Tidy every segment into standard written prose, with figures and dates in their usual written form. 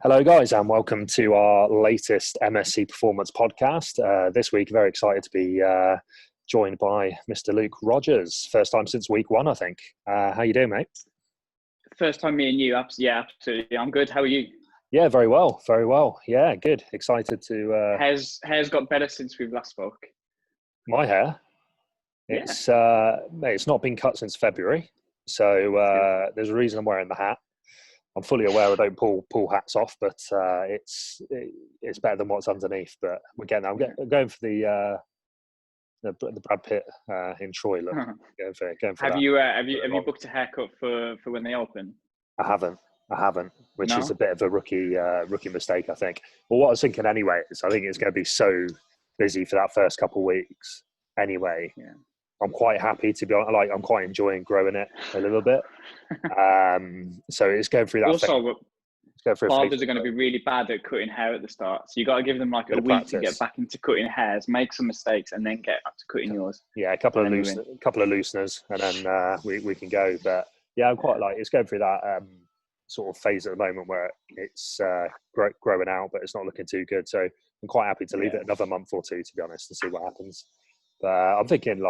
Hello, guys, and welcome to our latest MSC Performance Podcast. This week, very excited to be joined by Mr. Luke Rogers. First time since week one, I think. How you doing, mate? First time me and you. Yeah, absolutely. I'm good. How are you? Yeah, very well, very well. Yeah, good. Excited to. Hair's got better since we've last spoke. My hair. It's mate, it's not been cut since February, so there's a reason I'm wearing the hat. I'm fully aware I don't pull hats off, but it's better than what's underneath. But again, I'm going for the Brad Pitt in Troy look. Going for have that. you booked a haircut for when they open? I haven't, which No? is a bit of a rookie mistake, I think. Well, what I was thinking anyway is I think it's going to be so busy for that first couple of weeks anyway. Yeah. I'm quite happy to be honest. Like, I'm quite enjoying growing it a little bit. So it's going through that. Also, barbers are going to be really bad at cutting hair at the start, so you got to give them like a week practice to get back into cutting hairs, make some mistakes, and then get back to cutting yours. Yeah, a couple of looseners, and then we can go. But yeah, I'm quite like it's going through that sort of phase at the moment where it's growing out, but it's not looking too good. So I'm quite happy to leave it another month or two, to be honest, and see what happens. But I'm thinking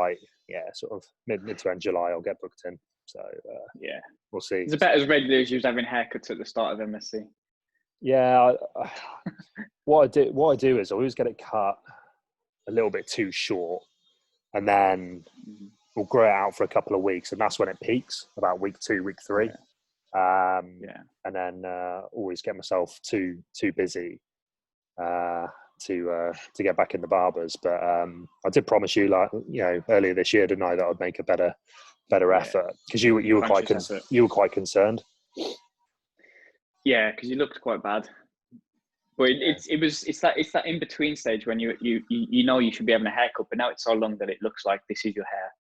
sort of mid to end July, I'll get booked in. So we'll see. It's about as regular as you was having haircuts at the start of MSC. Yeah, what I do is I always get it cut a little bit too short, and then we'll grow it out for a couple of weeks, and that's when it peaks, about week 2, week 3. And then always get myself too busy to get back in the barbers. But I did promise you, earlier this year, didn't I, that I'd make a better effort, because you were quite concerned. Yeah, because you looked quite bad. But it's that in between stage when you know you should be having a haircut, but now it's so long that it looks like this is your hair.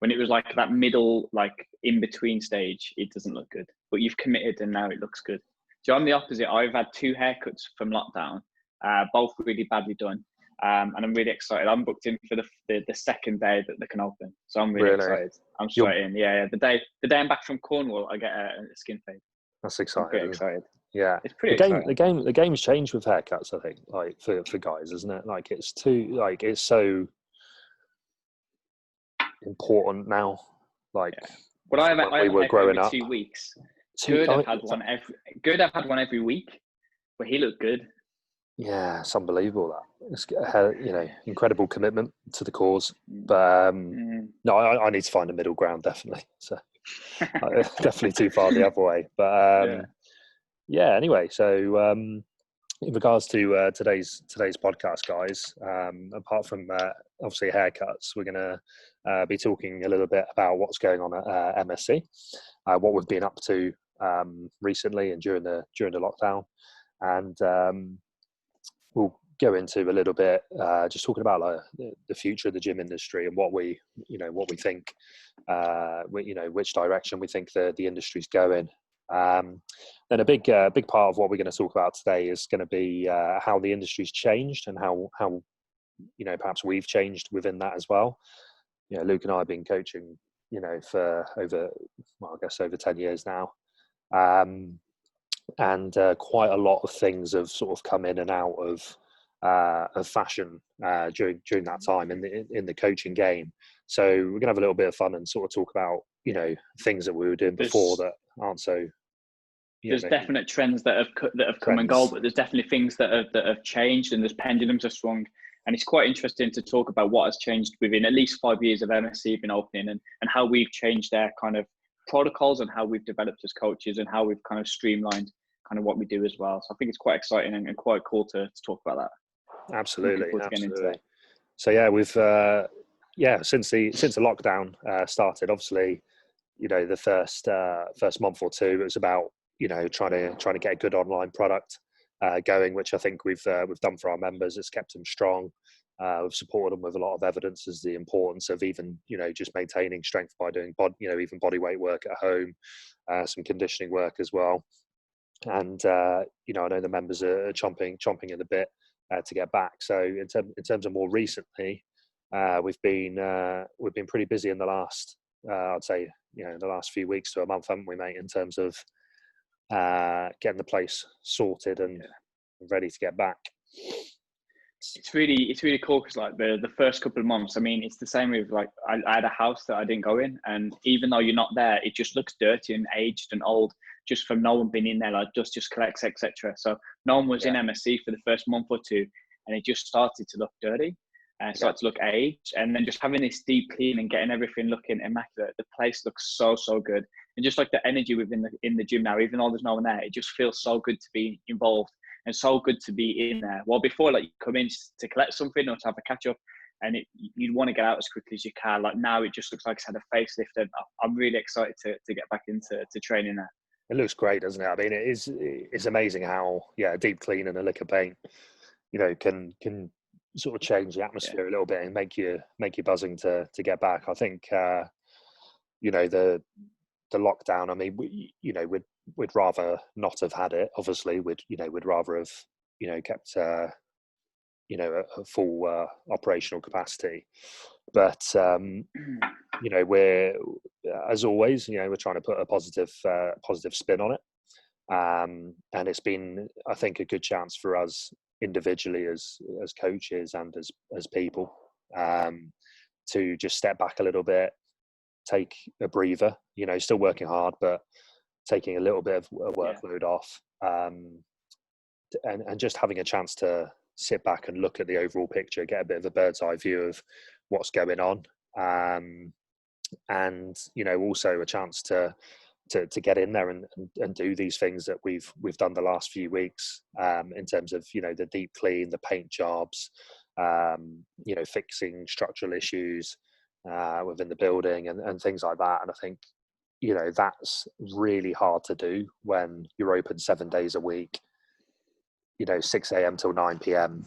When it was like that middle, like in between stage, it doesn't look good. But you've committed, and now it looks good. So I'm the opposite. I've had 2 haircuts from lockdown, both really badly done, and I'm really excited. I'm booked in for the second day that they can open, so I'm really excited. I'm sweating. Yeah. The day I'm back from Cornwall, I get a skin fade. That's exciting. I'm pretty excited. Yeah, it's pretty exciting. The game's changed with haircuts, I think, like for guys, isn't it? Like it's so important now. Like But I were growing up. 2 weeks. I've had one every week, but he looked good. Yeah, it's unbelievable that. It's incredible commitment to the cause. But no, I need to find a middle ground, definitely. So definitely too far the other way. But anyway, so in regards to today's podcast, guys, apart from obviously haircuts, we're going to be talking a little bit about what's going on at MSC, what we've been up to recently and during the lockdown, and we'll go into a little bit just talking about the future of the gym industry and what we think, which direction we think the industry's going. Then a big part of what we're going to talk about today is going to be how the industry's changed and how perhaps we've changed within that as well. Luke and I have been coaching for over 10 years now, and quite a lot of things have sort of come in and out of fashion during that time in the coaching game. So we're gonna have a little bit of fun and sort of talk about things that we were doing before that aren't so. There's definite trends that have come and go, but there's definitely things that have changed, and there's pendulums have swung. And it's quite interesting to talk about what has changed within at least 5 years of MSC been opening, and how we've changed their kind of protocols and how we've developed as coaches and how we've kind of streamlined kind of what we do as well. So I think it's quite exciting and quite cool to talk about that. Absolutely. So yeah, we've since the lockdown started, obviously, the first month or two, it was about trying to get a good online product going, which I think we've done for our members. It's kept them strong. We've supported them with a lot of evidence as the importance of even just maintaining strength by doing even body weight work at home, some conditioning work as well. And I know the members are chomping at the bit to get back. So in terms of more recently, we've been pretty busy in the last I'd say the last few weeks to a month, haven't we, mate? In terms of getting the place sorted and ready to get back. It's really cool because like the first couple of months, I mean, it's the same with like I had a house that I didn't go in, and even though you're not there, it just looks dirty and aged and old just from no one being in there. Like dust just collects, etc. So no one was in MSC for the first month or two, and it just started to look dirty and started to look aged. And then just having this deep clean and getting everything looking immaculate, the place looks so good. And just like the energy within in the gym now, even though there's no one there, it just feels so good to be involved. And so good to be in there. Well, before, like, you come in to collect something or to have a catch up, and you'd want to get out as quickly as you can. Like now, it just looks like it's had a facelift, and I'm really excited to get back into training there. It looks great, doesn't it? I mean, it's amazing how a deep clean and a lick of paint, can sort of change the atmosphere a little bit and make you buzzing to get back. I think the lockdown. I mean, we'd rather not have had it. Obviously, we'd rather have kept a full operational capacity. But we're, as always, we're trying to put a positive spin on it. And it's been, I think, a good chance for us individually as coaches and as people to just step back a little bit, take a breather, still working hard, but taking a little bit of a workload off, and just having a chance to sit back and look at the overall picture, get a bit of a bird's eye view of what's going on, and also a chance to get in there and do these things that we've done the last few weeks, in terms of the deep clean, the paint jobs, fixing structural issues within the building and things like that. And I think that's really hard to do when you're open 7 days a week, 6 a.m. till 9 p.m.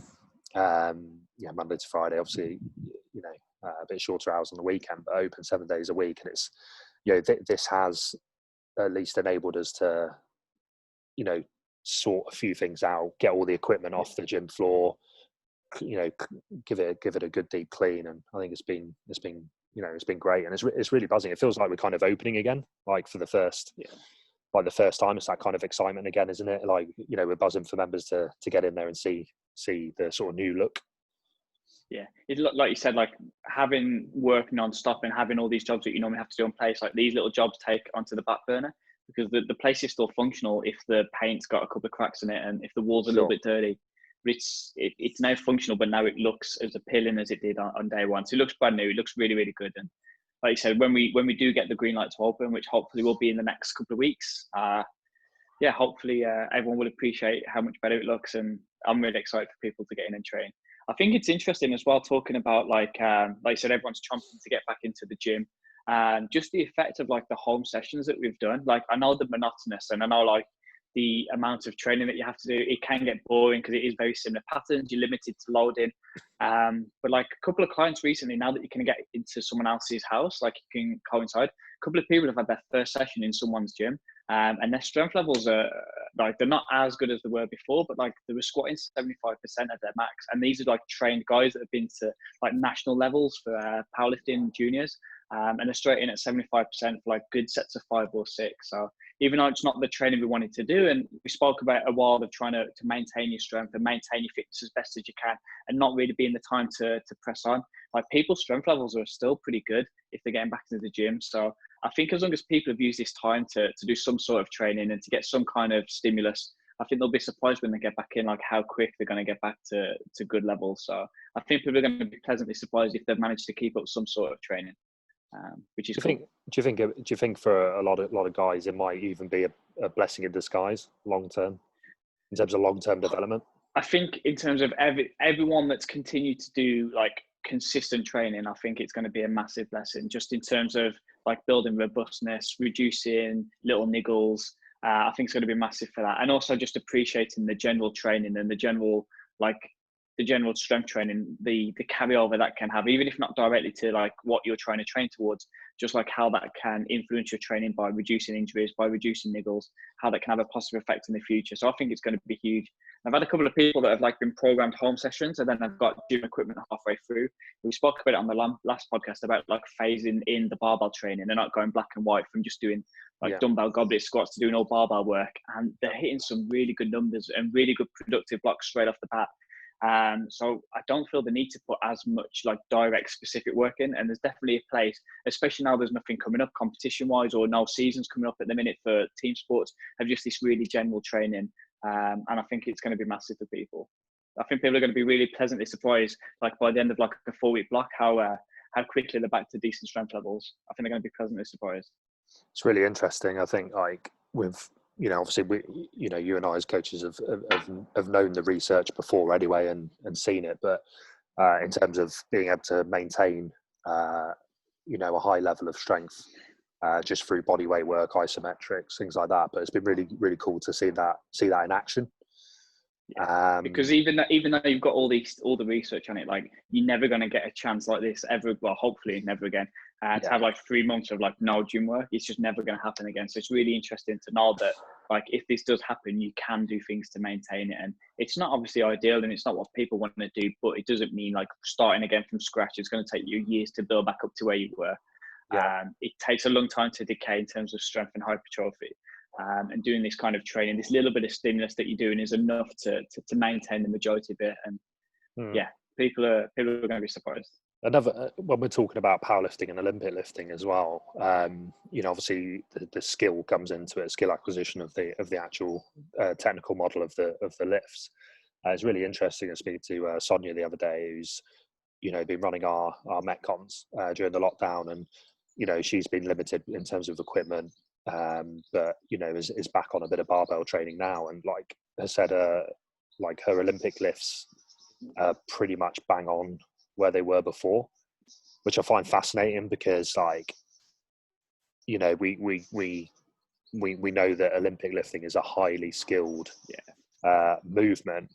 Monday to Friday, obviously, a bit shorter hours on the weekend, but open 7 days a week. And it's, this has at least enabled us to, sort a few things out, get all the equipment off the gym floor, give it a good deep clean. And I think it's been great, and it's really buzzing. It feels like we're kind of opening again, like for the first time. It's that kind of excitement again, isn't it? Like, we're buzzing for members to get in there and see the sort of new look. Yeah, it like you said, like having work non-stop and having all these jobs that you normally have to do in place, like these little jobs take onto the back burner, because the place is still functional if the paint's got a couple of cracks in it and if the wall's a little bit dirty. But it's now functional, but now it looks as appealing as it did on day one. So it looks brand new. It looks really, really good. And like you said, when we do get the green light to open, which hopefully will be in the next couple of weeks, hopefully everyone will appreciate how much better it looks. And I'm really excited for people to get in and train. I think it's interesting as well, talking about like you said, everyone's chomping to get back into the gym, and just the effect of like the home sessions that we've done. Like I know the monotonous, and I know like the amount of training that you have to do, it can get boring because it is very similar patterns. You're limited to loading. But like a couple of clients recently, now that you can get into someone else's house, like you can coincide, a couple of people have had their first session in someone's gym, and their strength levels are like, they're not as good as they were before, but like they were squatting 75% of their max. And these are like trained guys that have been to like national levels for powerlifting juniors. And they're straight in at 75% for like good sets of 5 or 6. So even though it's not the training we wanted to do, and we spoke about a while of trying to maintain your strength and maintain your fitness as best as you can, and not really being the time to press on, like people's strength levels are still pretty good if they're getting back into the gym. So I think as long as people have used this time to do some sort of training and to get some kind of stimulus, I think they'll be surprised when they get back in, like how quick they're going to get back to good levels. So I think people are going to be pleasantly surprised if they've managed to keep up some sort of training. Which is cool. Do you think for a lot of guys it might even be a blessing in disguise long term, in terms of long term development? I think in terms of everyone that's continued to do like consistent training, I think it's going to be a massive blessing, just in terms of like building robustness, reducing little niggles. I think it's going to be massive for that, and also just appreciating the general training and the general like the general strength training, the carryover that can have, even if not directly to like what you're trying to train towards, just like how that can influence your training by reducing injuries, by reducing niggles, how that can have a positive effect in the future. So I think it's going to be huge. I've had a couple of people that have like been programmed home sessions, and then I've got gym equipment halfway through. We spoke about it on the last podcast about like phasing in the barbell training. They're not going black and white from just doing like dumbbell goblet squats to doing all barbell work, and they're hitting some really good numbers and really good productive blocks straight off the bat. So I don't feel the need to put as much like direct specific work in, and there's definitely a place, especially now there's nothing coming up competition wise, or no seasons coming up at the minute for team sports, have just this really general training. And I think it's going to be massive for people. I think people are going to be really pleasantly surprised, like by the end of like a 4-week block, how quickly they're back to decent strength levels. I think they're going to be pleasantly surprised. It's really interesting. I think like with, obviously we, you and I as coaches have known the research before anyway and seen it, but in terms of being able to maintain, a high level of strength, just through body weight work, isometrics, things like that. But it's been really, really cool to see that in action. Because even though you've got all the research on it, like you're never going to get a chance like this ever. Well, hopefully never again. To have like 3 months of like no gym work, it's just never going to happen again. So it's really interesting to know that like if this does happen, you can do things to maintain it. And it's not obviously ideal, and it's not what people want to do, but it doesn't mean like starting again from scratch. It's going to take you years to build back up to where you were. It takes a long time to decay in terms of strength and hypertrophy. And doing this kind of training, this little bit of stimulus that you're doing is enough to maintain the majority of it. And people are going to be surprised. Another, when we're talking about powerlifting and Olympic lifting as well, obviously the skill comes into it, skill acquisition of the actual technical model of the lifts. It's really interesting to speak to Sonia the other day, who's been running our Metcons during the lockdown, and she's been limited in terms of equipment, but is back on a bit of barbell training now, and like has said, like her Olympic lifts pretty much bang on where they were before, which I find fascinating, because like we know that Olympic lifting is a highly skilled movement,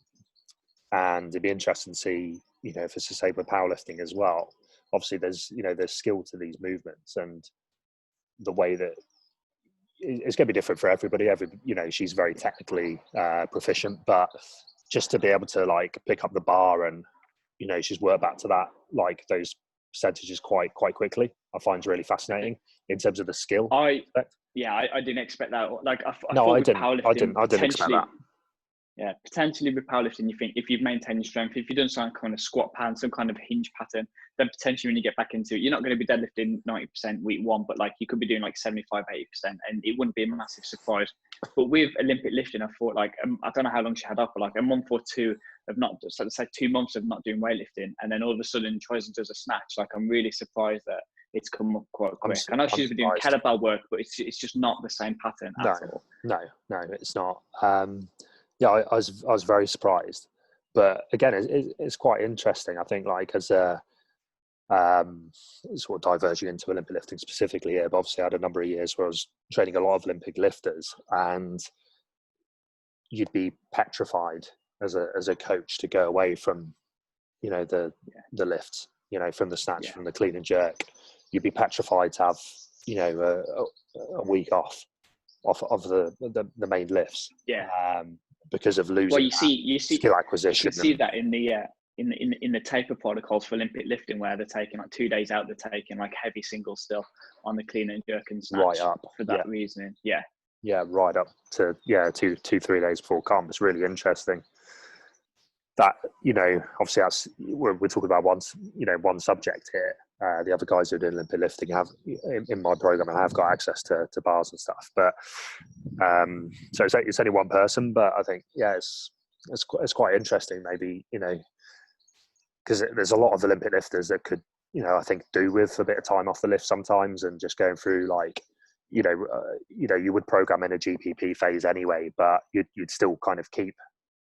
and it'd be interesting to see if it's the same with powerlifting as well. Obviously there's skill to these movements, and the way that it's going to be different for everybody. She's very technically proficient, but just to be able to like pick up the bar and she's worked back to that, like those percentages quite quickly, I find really fascinating in terms of the skill. I didn't expect that. Like I didn't expect that. Yeah, potentially with powerlifting, you think if you've maintained your strength, if you've done some kind of squat pattern, some kind of hinge pattern, then potentially when you get back into it, you're not going to be deadlifting 90% week 1, but like you could be doing like 75, 80%, and it wouldn't be a massive surprise. But with Olympic lifting, I thought like, I don't know how long she had up, but like a month or two of not, so let's say 2 months of not doing weightlifting, and then all of a sudden tries and does a snatch. Like I'm really surprised that it's come up quite quick. I know she's been doing kettlebell work, but it's just not the same pattern at all. No, it's not. I was very surprised, but again, it's quite interesting. I think like as a sort of diverging into Olympic lifting specifically here, but obviously I had a number of years where I was training a lot of Olympic lifters, and you'd be petrified as a coach to go away from the lifts, from the snatch, from the clean and jerk. You'd be petrified to have a week off of the main lifts. Because of losing you see skill acquisition. You can see that in the taper protocols for Olympic lifting, where they're taking like 2 days out, they're taking like heavy singles still on the clean and jerk and snatch right up for that reasoning. Right up to 2-3 days before comp. It's really interesting that obviously that's we're talking about one subject here. The other guys who are doing Olympic lifting have in my program, and have got access to bars and stuff, but so it's only one person, but I think it's quite interesting, maybe because there's a lot of Olympic lifters that could I think do with a bit of time off the lift sometimes, and just going through like you would program in a GPP phase anyway, but you'd still kind of keep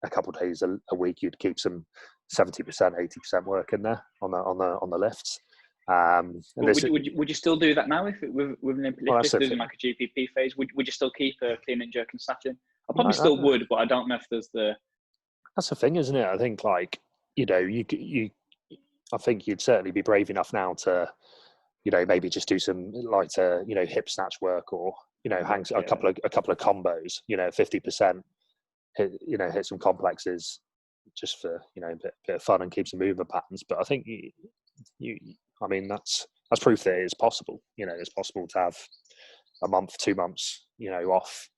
a couple of days a week, you'd keep some 70%, 80% work in there on the lifts. Would you still do that now with an Olympic lift doing like a GPP phase? Would you still keep a clean and jerk and snatching? I probably still would, but I don't know if there's the. That's the thing, isn't it? I think like I think you'd certainly be brave enough now to, maybe just do some lighter, hip snatch work, or hang a couple of combos, 50%, hit some complexes just for a bit of fun and keep some movement patterns. But I think I mean that's proof that it's possible. It's possible to have a month, 2 months, off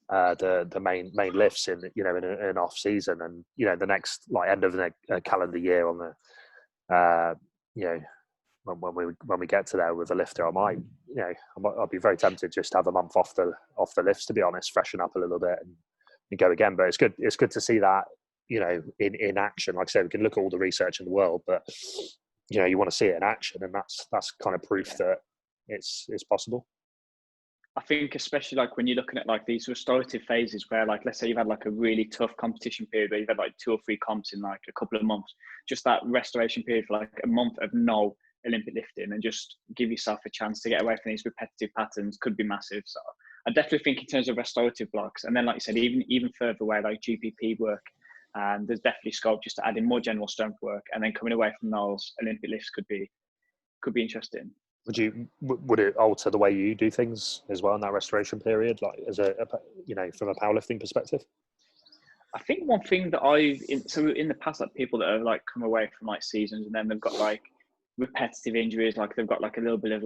the main lifts in an off season, and the next end of the calendar year on the when we get to there with a lifter, I'll be very tempted just to have a month off the lifts, to be honest, freshen up a little bit and go again. But it's good to see that in action. Like I said, we can look at all the research in the world, but you want to see it in action, and that's kind of proof that it's possible. I think especially when you're looking at these restorative phases where let's say you've had a really tough competition period where you've had 2 or 3 comps in a couple of months, just that restoration period for a month of no Olympic lifting, and just give yourself a chance to get away from these repetitive patterns could be massive. So I definitely think in terms of restorative blocks, and then like you said, even further away, GPP work, there's definitely scope just to add in more general strength work, and then coming away from those Olympic lifts could be interesting. Would it alter the way you do things as well in that restoration period, as a from a powerlifting perspective? I think one thing that in the past, people that have come away from seasons and then they've got repetitive injuries, they've got a little bit of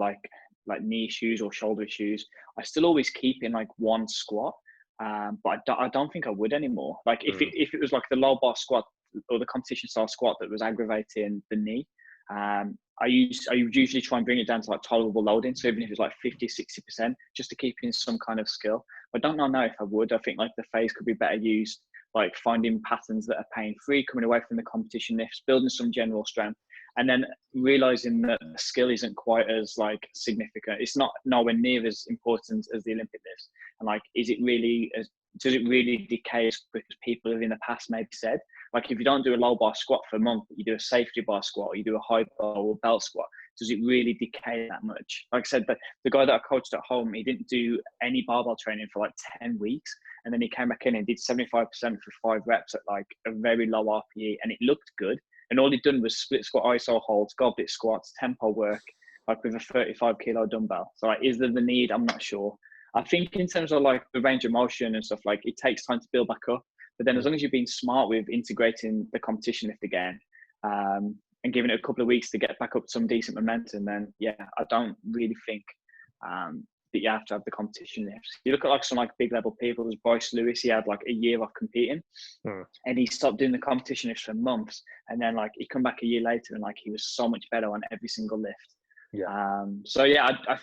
knee issues or shoulder issues, I still always keep in one squat, but I don't think I would anymore. If it was the low bar squat or the competition style squat that was aggravating the knee, I would usually try and bring it down to tolerable loading. So even if it's 50, 60%, just to keep in some kind of skill. I don't know now if I would. I think the phase could be better used, finding patterns that are pain free, coming away from the competition lifts, building some general strength, and then realizing that the skill isn't quite as significant. It's not nowhere near as important as the Olympic lifts. And does it really decay as quick as people have in the past maybe said? If you don't do a low bar squat for a month, but you do a safety bar squat, or you do a high bar or belt squat, does it really decay that much? Like I said, the guy that I coached at home, he didn't do any barbell training for 10 weeks. And then he came back in and did 75% for 5 reps at a very low RPE, and it looked good. And all he'd done was split squat iso holds, goblet squats, tempo work, with a 35 kilo dumbbell. So is there the need? I'm not sure. I think in terms of the range of motion and stuff, it takes time to build back up. But then as long as you're being smart with integrating the competition lift again, and giving it a couple of weeks to get back up some decent momentum, then I don't really think that you have to have the competition lifts. You look at some big level people, there's Bryce Lewis, he had a year off competing, and he stopped doing the competition lifts for months, and then he come back a year later and he was so much better on every single lift. I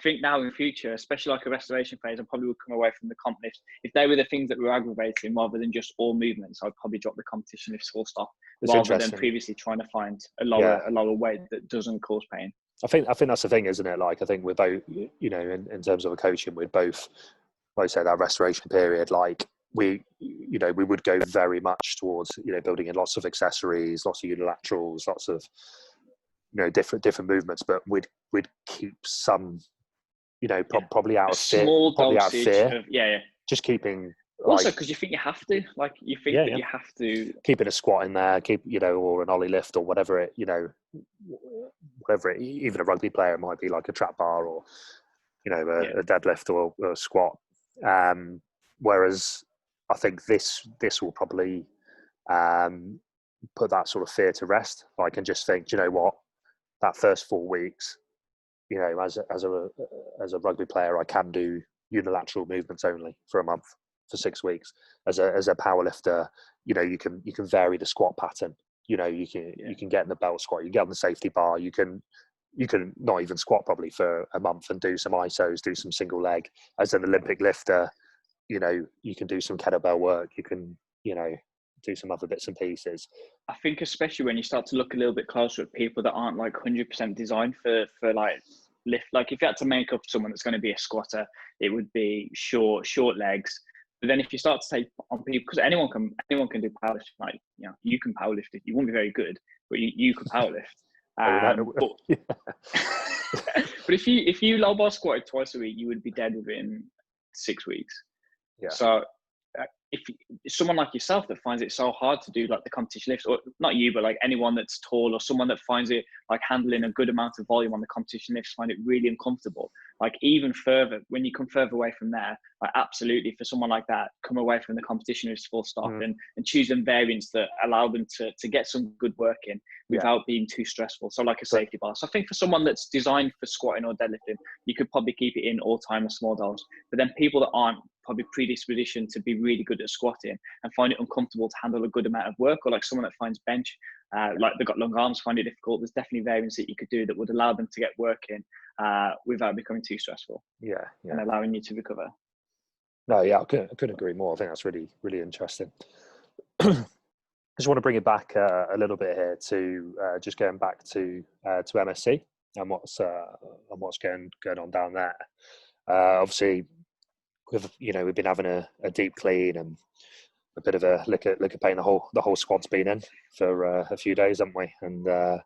think now in future, especially a restoration phase, I probably would come away from the comp lifts. If they were the things that were aggravating rather than just all movements, I'd probably drop the competition lifts full stop, rather than previously trying to find a lower weight that doesn't cause pain. I think that's the thing, isn't it? I think we're both, in terms of a coaching, we're both, like I say, that restoration period, we would go very much towards, building in lots of accessories, lots of unilaterals, lots of, different movements, but we'd keep some, probably out of fear, probably out of fear. Just keeping. Also, because you think you have to, you have to keeping a squat in there, or an ollie lift or whatever it, even a rugby player, it might be a trap bar or, a deadlift or a squat. Whereas I think this will probably put that sort of fear to rest. And just think, do you know what? That first 4 weeks, as a rugby player, I can do unilateral movements only for a month, for 6 weeks. As a power lifter, you can vary the squat pattern. You can get in the belt squat, you get on the safety bar, you can not even squat probably for a month and do some isos, do some single leg. As an Olympic lifter, you can do some kettlebell work, you can do some other bits and pieces. I think especially when you start to look a little bit closer at people that aren't 100% designed for lift. If you had to make up someone that's going to be a squatter, it would be short legs. But then if you start to take on people, because anyone can do powerlifting, you can powerlift it. You won't be very good, but you can powerlift. But if you low bar squatted twice a week, you would be dead within 6 weeks. So if someone like yourself that finds it so hard to do like the competition lifts, or not you, but like anyone that's tall or someone that finds it like handling a good amount of volume on the competition lifts, find it really uncomfortable. Like even further, when you come further away from there, like absolutely for someone like that, come away from the competition lifts full stop and choose them variants that allow them to get some good work in without being too stressful. So like a safety bar. So I think for someone that's designed for squatting or deadlifting, you could probably keep it in all time or small dose. But then people that aren't probably predisposition to be really good at squatting and find it uncomfortable to handle a good amount of work, or like someone that finds bench, like they've got long arms, find it difficult, there's definitely variants that you could do that would allow them to get work in without becoming too stressful and allowing you to recover. No, yeah, I couldn't agree more. I think that's really, really interesting. I just want to bring it back a little bit here to just going back to MSC and what's going on down there. Obviously, we've been having a deep clean and a bit of a lick of pain. The whole squad's been in for a few days, haven't we? And the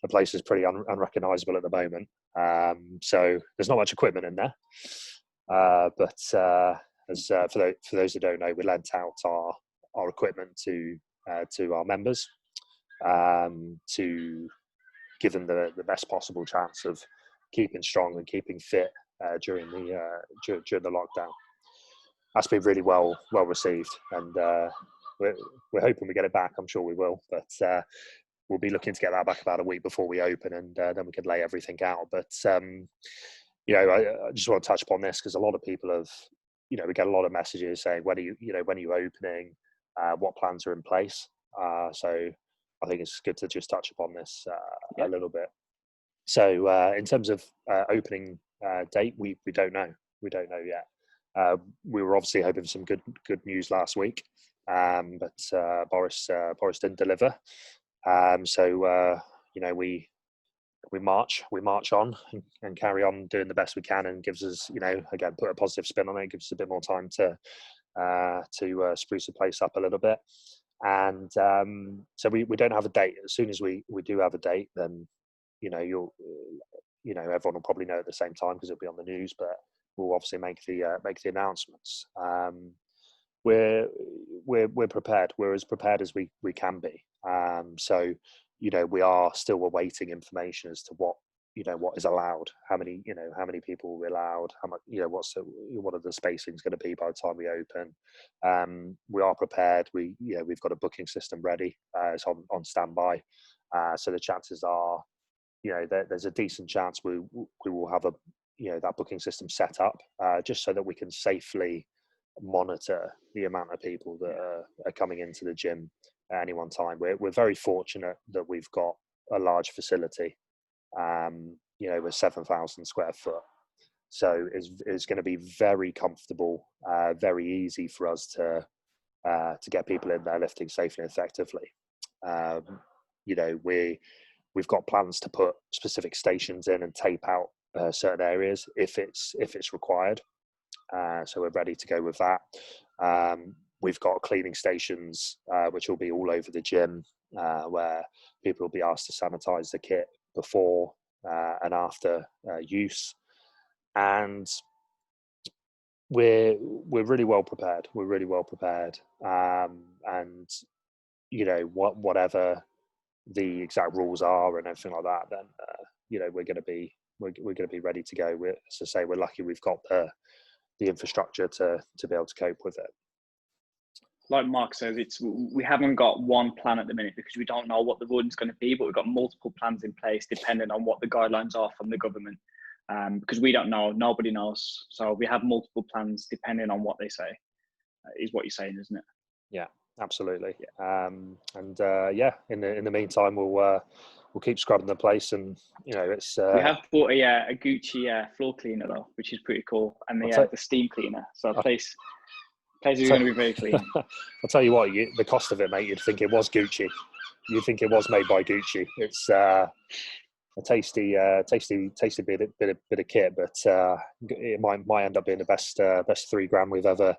place is pretty unrecognisable at the moment. So there's not much equipment in there. But for those who don't know, we lent out our equipment to our members to give them the best possible chance of keeping strong and keeping fit during the lockdown. That's been really well received, and we're hoping we get it back. I'm sure we will, but we'll be looking to get that back about a week before we open, and then we can lay everything out. But I just want to touch upon this because a lot of people have, we get a lot of messages saying when are you opening, what plans are in place. So I think it's good to just touch upon this a little bit. So in terms of opening date, we don't know. We don't know yet. We were obviously hoping for some good news last week, but Boris didn't deliver. So we march on and carry on doing the best we can, and gives us, again, put a positive spin on it. Gives us a bit more time to spruce the place up a little bit. And so we don't have a date. As soon as we do have a date, then everyone will probably know at the same time because it'll be on the news. But we'll obviously make the announcements. We're prepared. We're as prepared as we can be. So we are still awaiting information as to what is allowed, how many people we're allowed, how much, what are the spacings going to be by the time we open. We are prepared. We've got a booking system ready. It's on standby. So the chances are, there's a decent chance we will have that booking system set up, just so that we can safely monitor the amount of people that are coming into the gym at any one time. We're very fortunate that we've got a large facility. We're 7,000 square foot, so it's going to be very comfortable, very easy for us to get people in there lifting safely and effectively. We've got plans to put specific stations in and tape out certain areas if it's required. So we're ready to go with that. We've got cleaning stations which will be all over the gym, where people will be asked to sanitize the kit before and after use. And we're really well prepared. We're really well prepared. And whatever the exact rules are and everything like that, then we're going to be ready to go. As I say, we're lucky we've got the infrastructure to be able to cope with it. Like Mark says, we haven't got one plan at the minute because we don't know what the ruling's going to be, but we've got multiple plans in place depending on what the guidelines are from the government. Because we don't know, nobody knows. So we have multiple plans depending on what they say, is what you're saying, isn't it? Yeah, absolutely. Yeah. In the meantime, we'll keep scrubbing the place, and it's. We have bought a Gucci floor cleaner though, which is pretty cool, and the steam cleaner. So place is going to be very clean. I'll tell you what, the cost of it, mate, you'd think it was Gucci. You'd think it was made by Gucci. It's a tasty bit of kit, but it might end up being the best $3,000 we've ever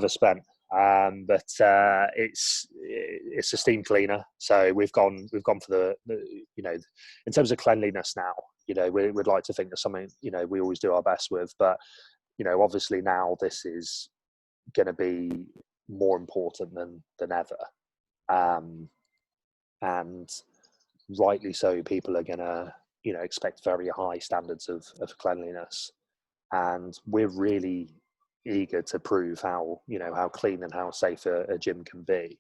spent. But it's a steam cleaner, so we've gone for the in terms of cleanliness now. We'd like to think there's something we always do our best with, but obviously now this is going to be more important than ever. And rightly so, people are gonna, expect very high standards of cleanliness, and we're really eager to prove how clean and how safe a gym can be.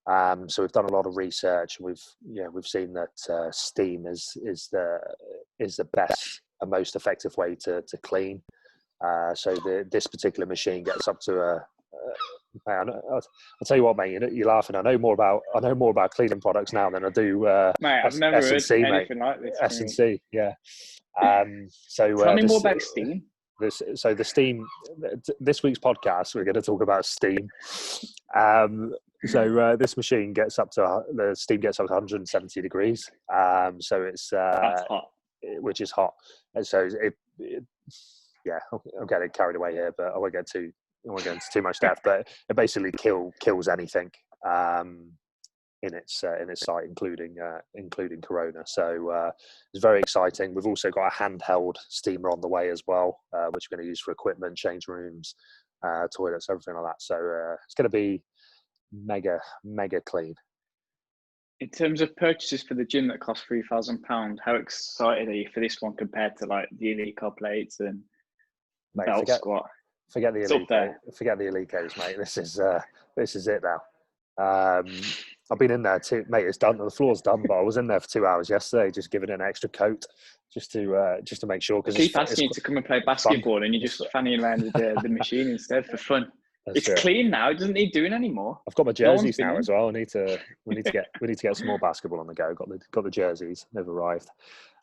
So we've done a lot of research, and we've seen that steam is the best and most effective way to clean. So this particular machine gets up to man, I'll tell you what, mate. You're laughing. I know more about cleaning products now than I do. Mate, I've never heard S&C, anything like this. S&C, yeah. So tell me more about steam. So the steam. This week's podcast, we're going to talk about steam. So this machine gets up to 170 degrees. So it's that's hot, which is hot. And so yeah, I'm getting carried away here, but I won't get into too much depth. But it basically kills anything in its site, including Corona. So it's very exciting. We've also got a handheld steamer on the way as well, which we're going to use for equipment, change rooms, toilets, everything like that. So it's going to be mega clean. In terms of purchases for the gym that cost £3,000, how excited are you for this one compared to like the elite plates and belt squat? Forget the elite codes, mate. This is it now. I've been in there too, mate. It's done. The floor's done, but I was in there for 2 hours yesterday, just giving it an extra coat, just to make sure. Because keep asking you to come and play basketball, fun. And you're just fanning around with the machine instead for fun. It's clean now. It doesn't need doing anymore. I've got my jerseys now as well. We need to get some more basketball on the go. Got the jerseys. They've arrived.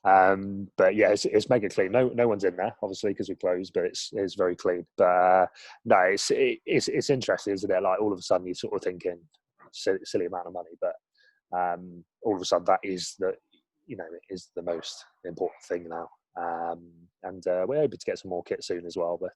But yeah, it's mega clean. No one's in there, obviously, because we're closed. But it's very clean. But no, it's interesting, isn't it? Like all of a sudden, you're sort of thinking silly amount of money, but all of a sudden, that is it is the most important thing now. And we're hoping to get some more kit soon as well. But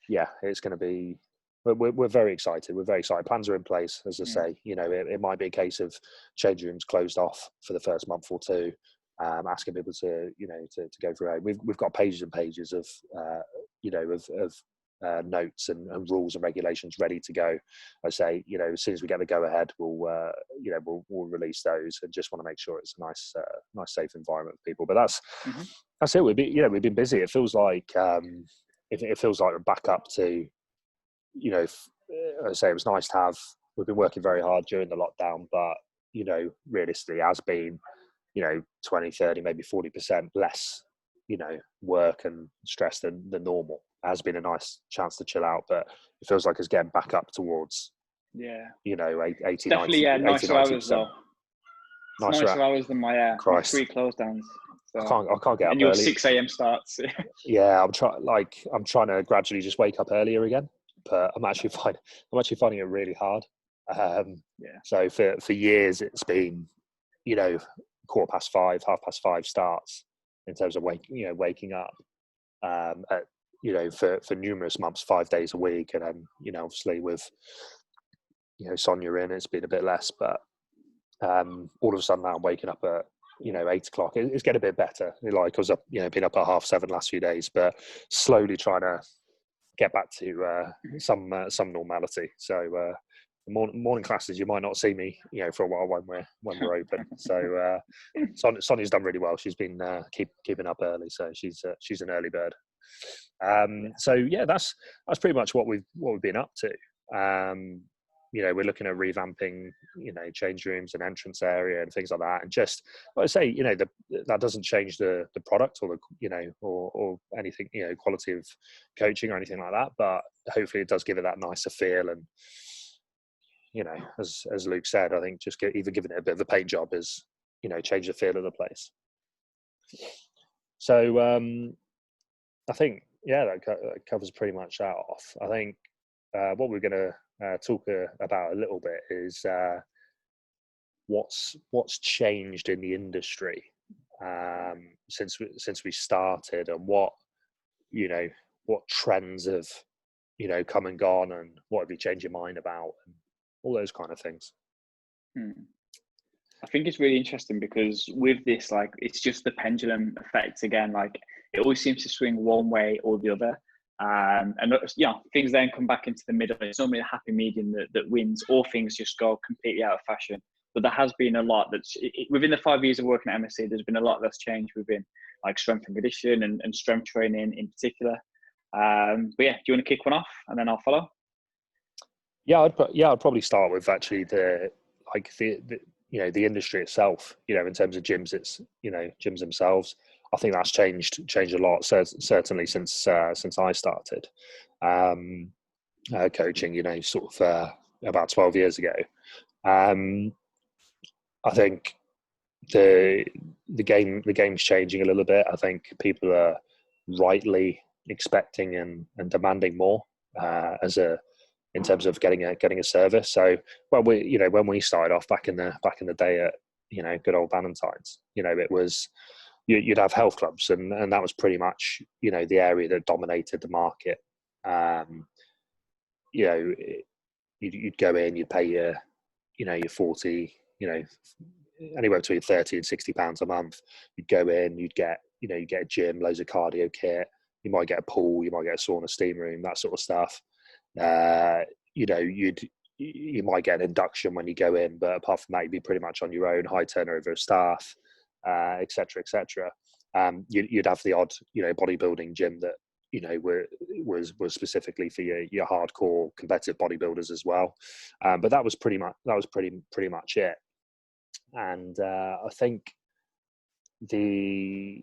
yeah, it's going to be. We're very excited. We're very excited. Plans are in place, as I say. It might be a case of change rooms closed off for the first month or two, asking people to go through it. We've got pages and pages of notes and rules and regulations ready to go. I say, as soon as we get the go ahead, we'll release those, and just want to make sure it's a nice, safe environment for people. But that's it. We've been busy. It feels like it feels like we're back up to. I say it was nice to have. We've been working very hard during the lockdown, but realistically, has been 20, 30, maybe 40% less work and stress than normal. It has been a nice chance to chill out, but it feels like it's getting back up towards 80, definitely 90, nicer hours though. Nicer hours than my 3 close downs. So. I can't get up and your early. 6 a.m. starts. Yeah, I'm trying to gradually just wake up earlier again, but I'm actually finding it really hard. So for years it's been 5:15, 5:30 starts in terms of waking up. For numerous months, 5 days a week, and then obviously with Sonia in, it's been a bit less, but all of a sudden now I'm waking up at 8 o'clock. It's getting a bit better. Like I was up, been up at 7:30 last few days, but slowly trying to get back to some normality. So morning classes, you might not see me for a while when we're open. So Sonia's done really well. She's been keeping up early, so she's an early bird. So yeah, that's pretty much what we've been up to. We're looking at revamping change rooms and entrance area and things like that, and just like I say, that doesn't change the product or the or anything, quality of coaching or anything like that, but hopefully it does give it that nicer feel. And as Luke said, I think just even giving it a bit of a paint job is change the feel of the place. So I think that covers pretty much that off. I think what we're going to talk about a little bit is what's changed in the industry since we started, and what trends have come and gone, and what have you changed your mind about, and all those kind of things. I think it's really interesting because with this, like, it's just the pendulum effect again. Like, it always seems to swing one way or the other. And things then come back into the middle. It's normally a happy medium that wins, or things just go completely out of fashion. But there has been a lot that's within the 5 years of working at MSC. There's been a lot that's changed within like strength and conditioning and strength training in particular. But yeah, do you want to kick one off and then I'll follow? Yeah, I'd probably start with actually the industry itself. In terms of gyms, it's gyms themselves. I think that's changed a lot. So certainly since I started coaching, sort of about 12 years ago. I think the game's changing a little bit. I think people are rightly expecting and demanding more in terms of getting a service. So when we started off back in the day at good old Valentine's, it was you'd have health clubs and that was pretty much the area that dominated the market. You'd go in, you'd pay your 40, anywhere between 30 and 60 pounds a month. You'd go in, you'd get a gym, loads of cardio kit. You might get a pool, you might get a sauna, steam room, that sort of stuff. You might get an induction when you go in, but apart from that, you'd be pretty much on your own. High turnover of staff, etc., etc. You'd have the odd, bodybuilding gym that was specifically for your hardcore competitive bodybuilders as well. But that was pretty much it. And I think the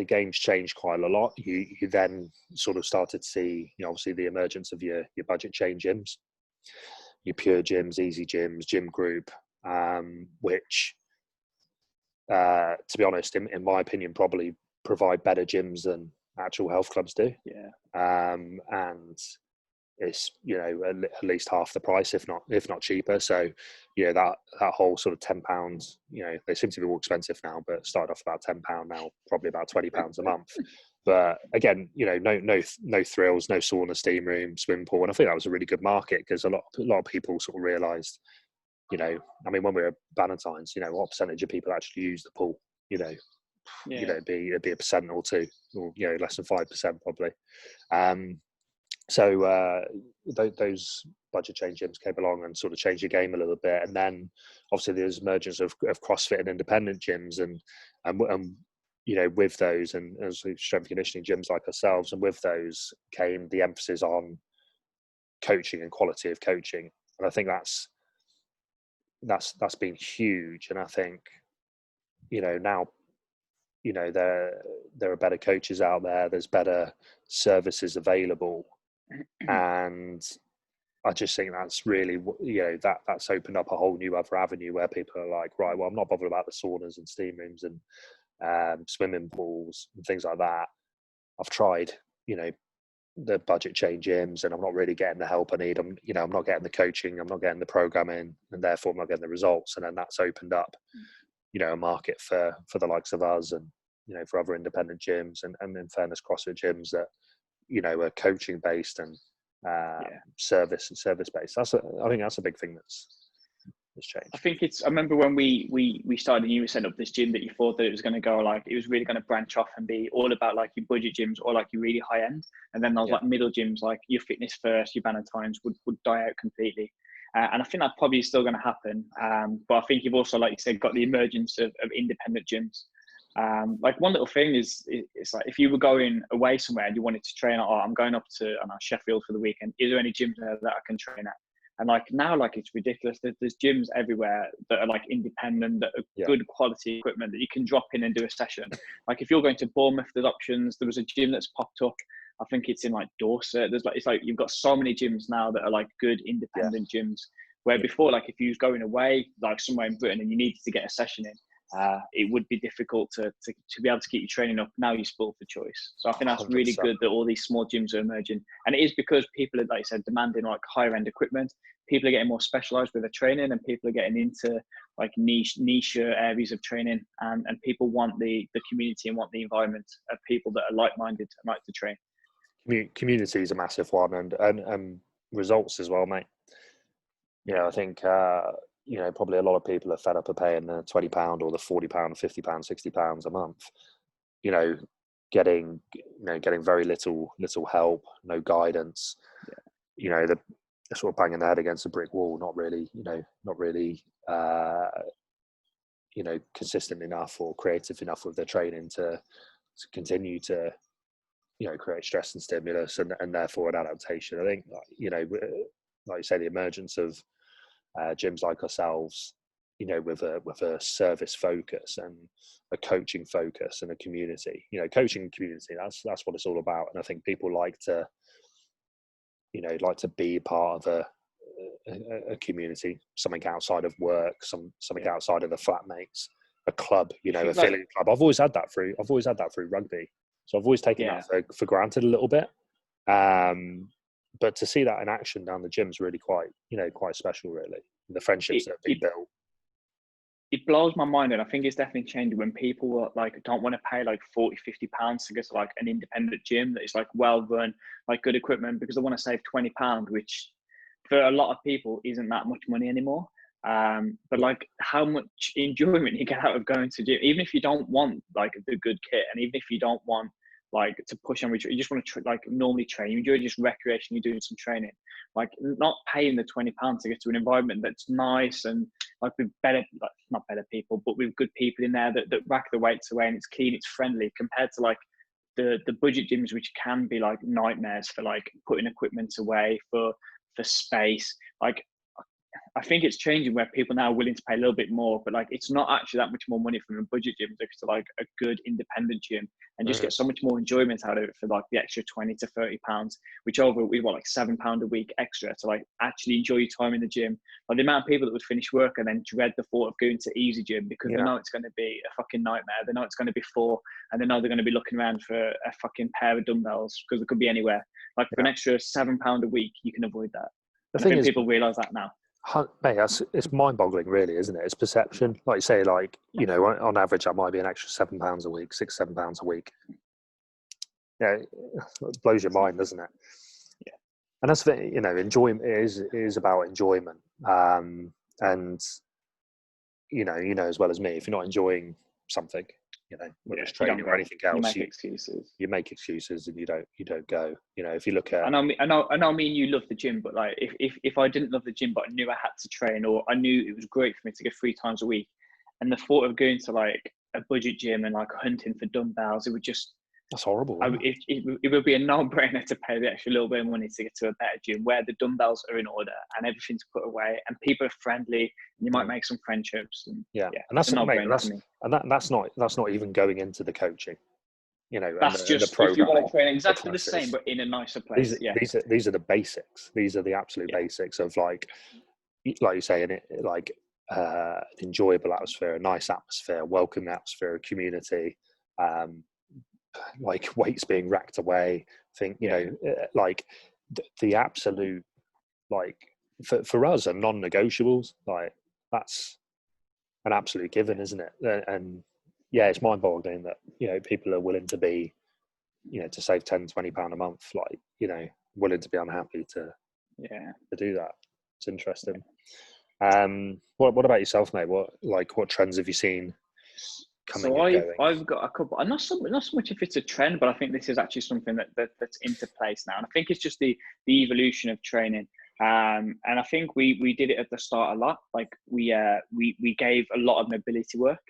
game's changed quite a lot. You then sort of started to see, obviously the emergence of your budget chain gyms, your pure gyms, easy gyms, gym group, which, to be honest, in my opinion, probably provide better gyms than actual health clubs do. Yeah. And it's at least half the price, if not cheaper. So that whole sort of £10, they seem to be more expensive now, but started off about £10 now, probably about £20 a month. But again, no thrills, no sauna, steam room, swimming pool, and I think that was a really good market because a lot of people sort of realised, when we were at Valentine's, what percentage of people actually use the pool? It'd be 1% or 2%, or less than 5% probably. So those budget chain gyms came along and sort of changed the game a little bit, and then obviously there's emergence of CrossFit and independent gyms, and with those and strength and conditioning gyms like ourselves, and with those came the emphasis on coaching and quality of coaching, and I think that's been huge. And I think now there are better coaches out there. There's better services available. And I just think that's really, that's opened up a whole new other avenue where people are like, right, well, I'm not bothered about the saunas and steam rooms and swimming pools and things like that. I've tried, the budget chain gyms, and I'm not really getting the help I need. I'm not getting the coaching, I'm not getting the programming, and therefore I'm not getting the results. And then that's opened up, a market for the likes of us and, for other independent gyms and in fairness, CrossFit gyms that, are coaching based and service based. I think that's a big thing that's changed. I think I remember when we started and you set up this gym that you thought that it was going to go it was really going to branch off and be all about like your budget gyms or like your really high end, and then those like middle gyms like your Fitness First, your Valentine's would die out completely. And I think that probably is still going to happen. But I think you've also, like you said, got the emergence of independent gyms. Like one little thing is it's like if you were going away somewhere and you wanted to train, I'm going up to Sheffield for the weekend. Is there any gyms there that I can train at? And like now, like it's ridiculous. There's gyms everywhere that are like independent, that are good quality equipment that you can drop in and do a session. Like if you're going to Bournemouth, there's options. There was a gym that's popped up. I think it's in like Dorset. It's like you've got so many gyms now that are like good independent gyms. Where before, like if you was going away, like somewhere in Britain, and you needed to get a session in, it would be difficult to be able to keep your training up. Now you're spoiled for choice. So I think that's 100%. Really good that all these small gyms are emerging. And it is because people are, like I said, demanding like higher end equipment. People are getting more specialized with their training, and people are getting into like niche areas of training, and people want the community and want the environment of people that are like-minded and like to train. Community is a massive one, and results as well, mate. I think probably a lot of people are fed up of paying the £20 or the £40, £50, £60 a month. getting very little help, no guidance. They're sort of banging their head against a brick wall, not really consistent enough or creative enough with their training to continue to create stress and stimulus and therefore an adaptation. I think like you say, the emergence of gyms like ourselves, with a service focus and a coaching focus and a community, coaching and community, that's what it's all about. And I think people like to be part of a community, something outside of work, something outside of the flatmates, a club, a feeling club. I've always had that through rugby. So I've always taken that for granted a little bit. But to see that in action down the gym is really quite special, really. The friendships that have been built. It blows my mind, and I think it's definitely changing when people don't want to pay like 40, 50 pounds to go to like an independent gym that is like well run, like good equipment, because they want to save 20 pounds, which for a lot of people isn't that much money anymore. But like how much enjoyment you get out of going to gym, even if you don't want like the good kit, and even if you don't want like to push on, you just want to normally train, you enjoy just recreation, you're doing some training, like not paying the 20 pounds to get to an environment that's nice and like with better, like not better people, but with good people in there that rack the weights away, and it's clean, it's friendly, compared to like the budget gyms, which can be like nightmares for like putting equipment away, for space. Like I think it's changing where people now are willing to pay a little bit more, but like it's not actually that much more money from a budget gym to like a good independent gym, and just get so much more enjoyment out of it for like the extra 20 to 30 pounds, which over we want like £7 a week extra to like actually enjoy your time in the gym. Like the amount of people that would finish work and then dread the thought of going to easy gym because they know it's going to be a fucking nightmare. They know it's going to be full, and they know they're going to be looking around for a fucking pair of dumbbells because it could be anywhere. Like for an extra £7 a week, you can avoid that. I think people realise that now. Mate, it's mind-boggling, really, isn't it? It's perception. Like you say, like on average, that might be an extra £7 a week, £6-7 a week. Yeah, it blows your mind, doesn't it? Yeah. And that's enjoyment is about enjoyment. And as well as me, if you're not enjoying something, whether it's training or anything else, you make excuses and you don't go. If you look at, I know me and you love the gym, but like if I didn't love the gym but I knew I had to train, or I knew it was great for me to go 3 times a week, and the thought of going to like a budget gym and like hunting for dumbbells, it would just, that's horrible. It would be a no-brainer to pay the extra little bit of money to get to a better gym where the dumbbells are in order and everything's put away and people are friendly and you might make some friendships. And and that's not, mate, that's not even going into the coaching. That's just the program. If you want to train exactly the same but in a nicer place. These are the basics. These are the absolute basics of like you say, in it, like enjoyable atmosphere, a nice atmosphere, welcome atmosphere, a community. Like weights being racked away, like the absolute, like for us are non-negotiables. Like that's an absolute given, isn't it? And it's mind-boggling that people are willing to be, to save £10-20 a month, like willing to be unhappy to do that. It's interesting. What about yourself, mate? What trends have you seen? So I've got a couple, and not so much if it's a trend, but I think this is actually something that's into place now, and I think it's just the evolution of training. And I think we did it at the start a lot. Like we gave a lot of mobility work,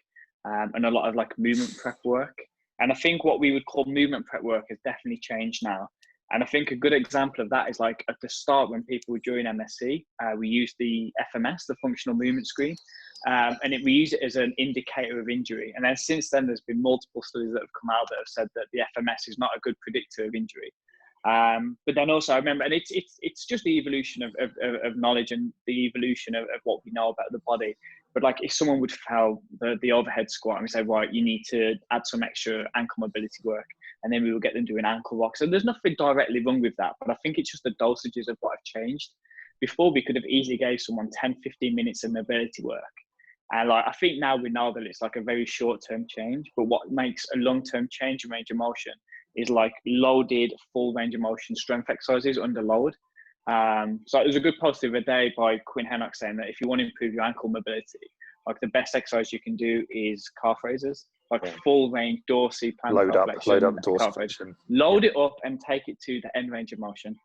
and a lot of like movement prep work. And I think what we would call movement prep work has definitely changed now. And I think a good example of that is like at the start when people were doing MSC, we used the FMS, the functional movement screen. And we use it as an indicator of injury. And then since then, there's been multiple studies that have come out that have said that the FMS is not a good predictor of injury. But then also I remember, and it's just the evolution of knowledge and the evolution of what we know about the body. But like if someone would fail the overhead squat and we say, right, you need to add some extra ankle mobility work, and then we will get them doing ankle locks. So there's nothing directly wrong with that, but I think it's just the dosages of what have changed. Before, we could have easily gave someone 10-15 minutes of mobility work. And like, I think now we know that it's like a very short-term change, but what makes a long-term change in range of motion is like loaded full range of motion strength exercises under load. So it was a good post the other day by Quinn Hennock saying that if you want to improve your ankle mobility, like the best exercise you can do is calf raises, like full range dorsal plantar flexion, load up dorsiflexion, load it up and take it to the end range of motion.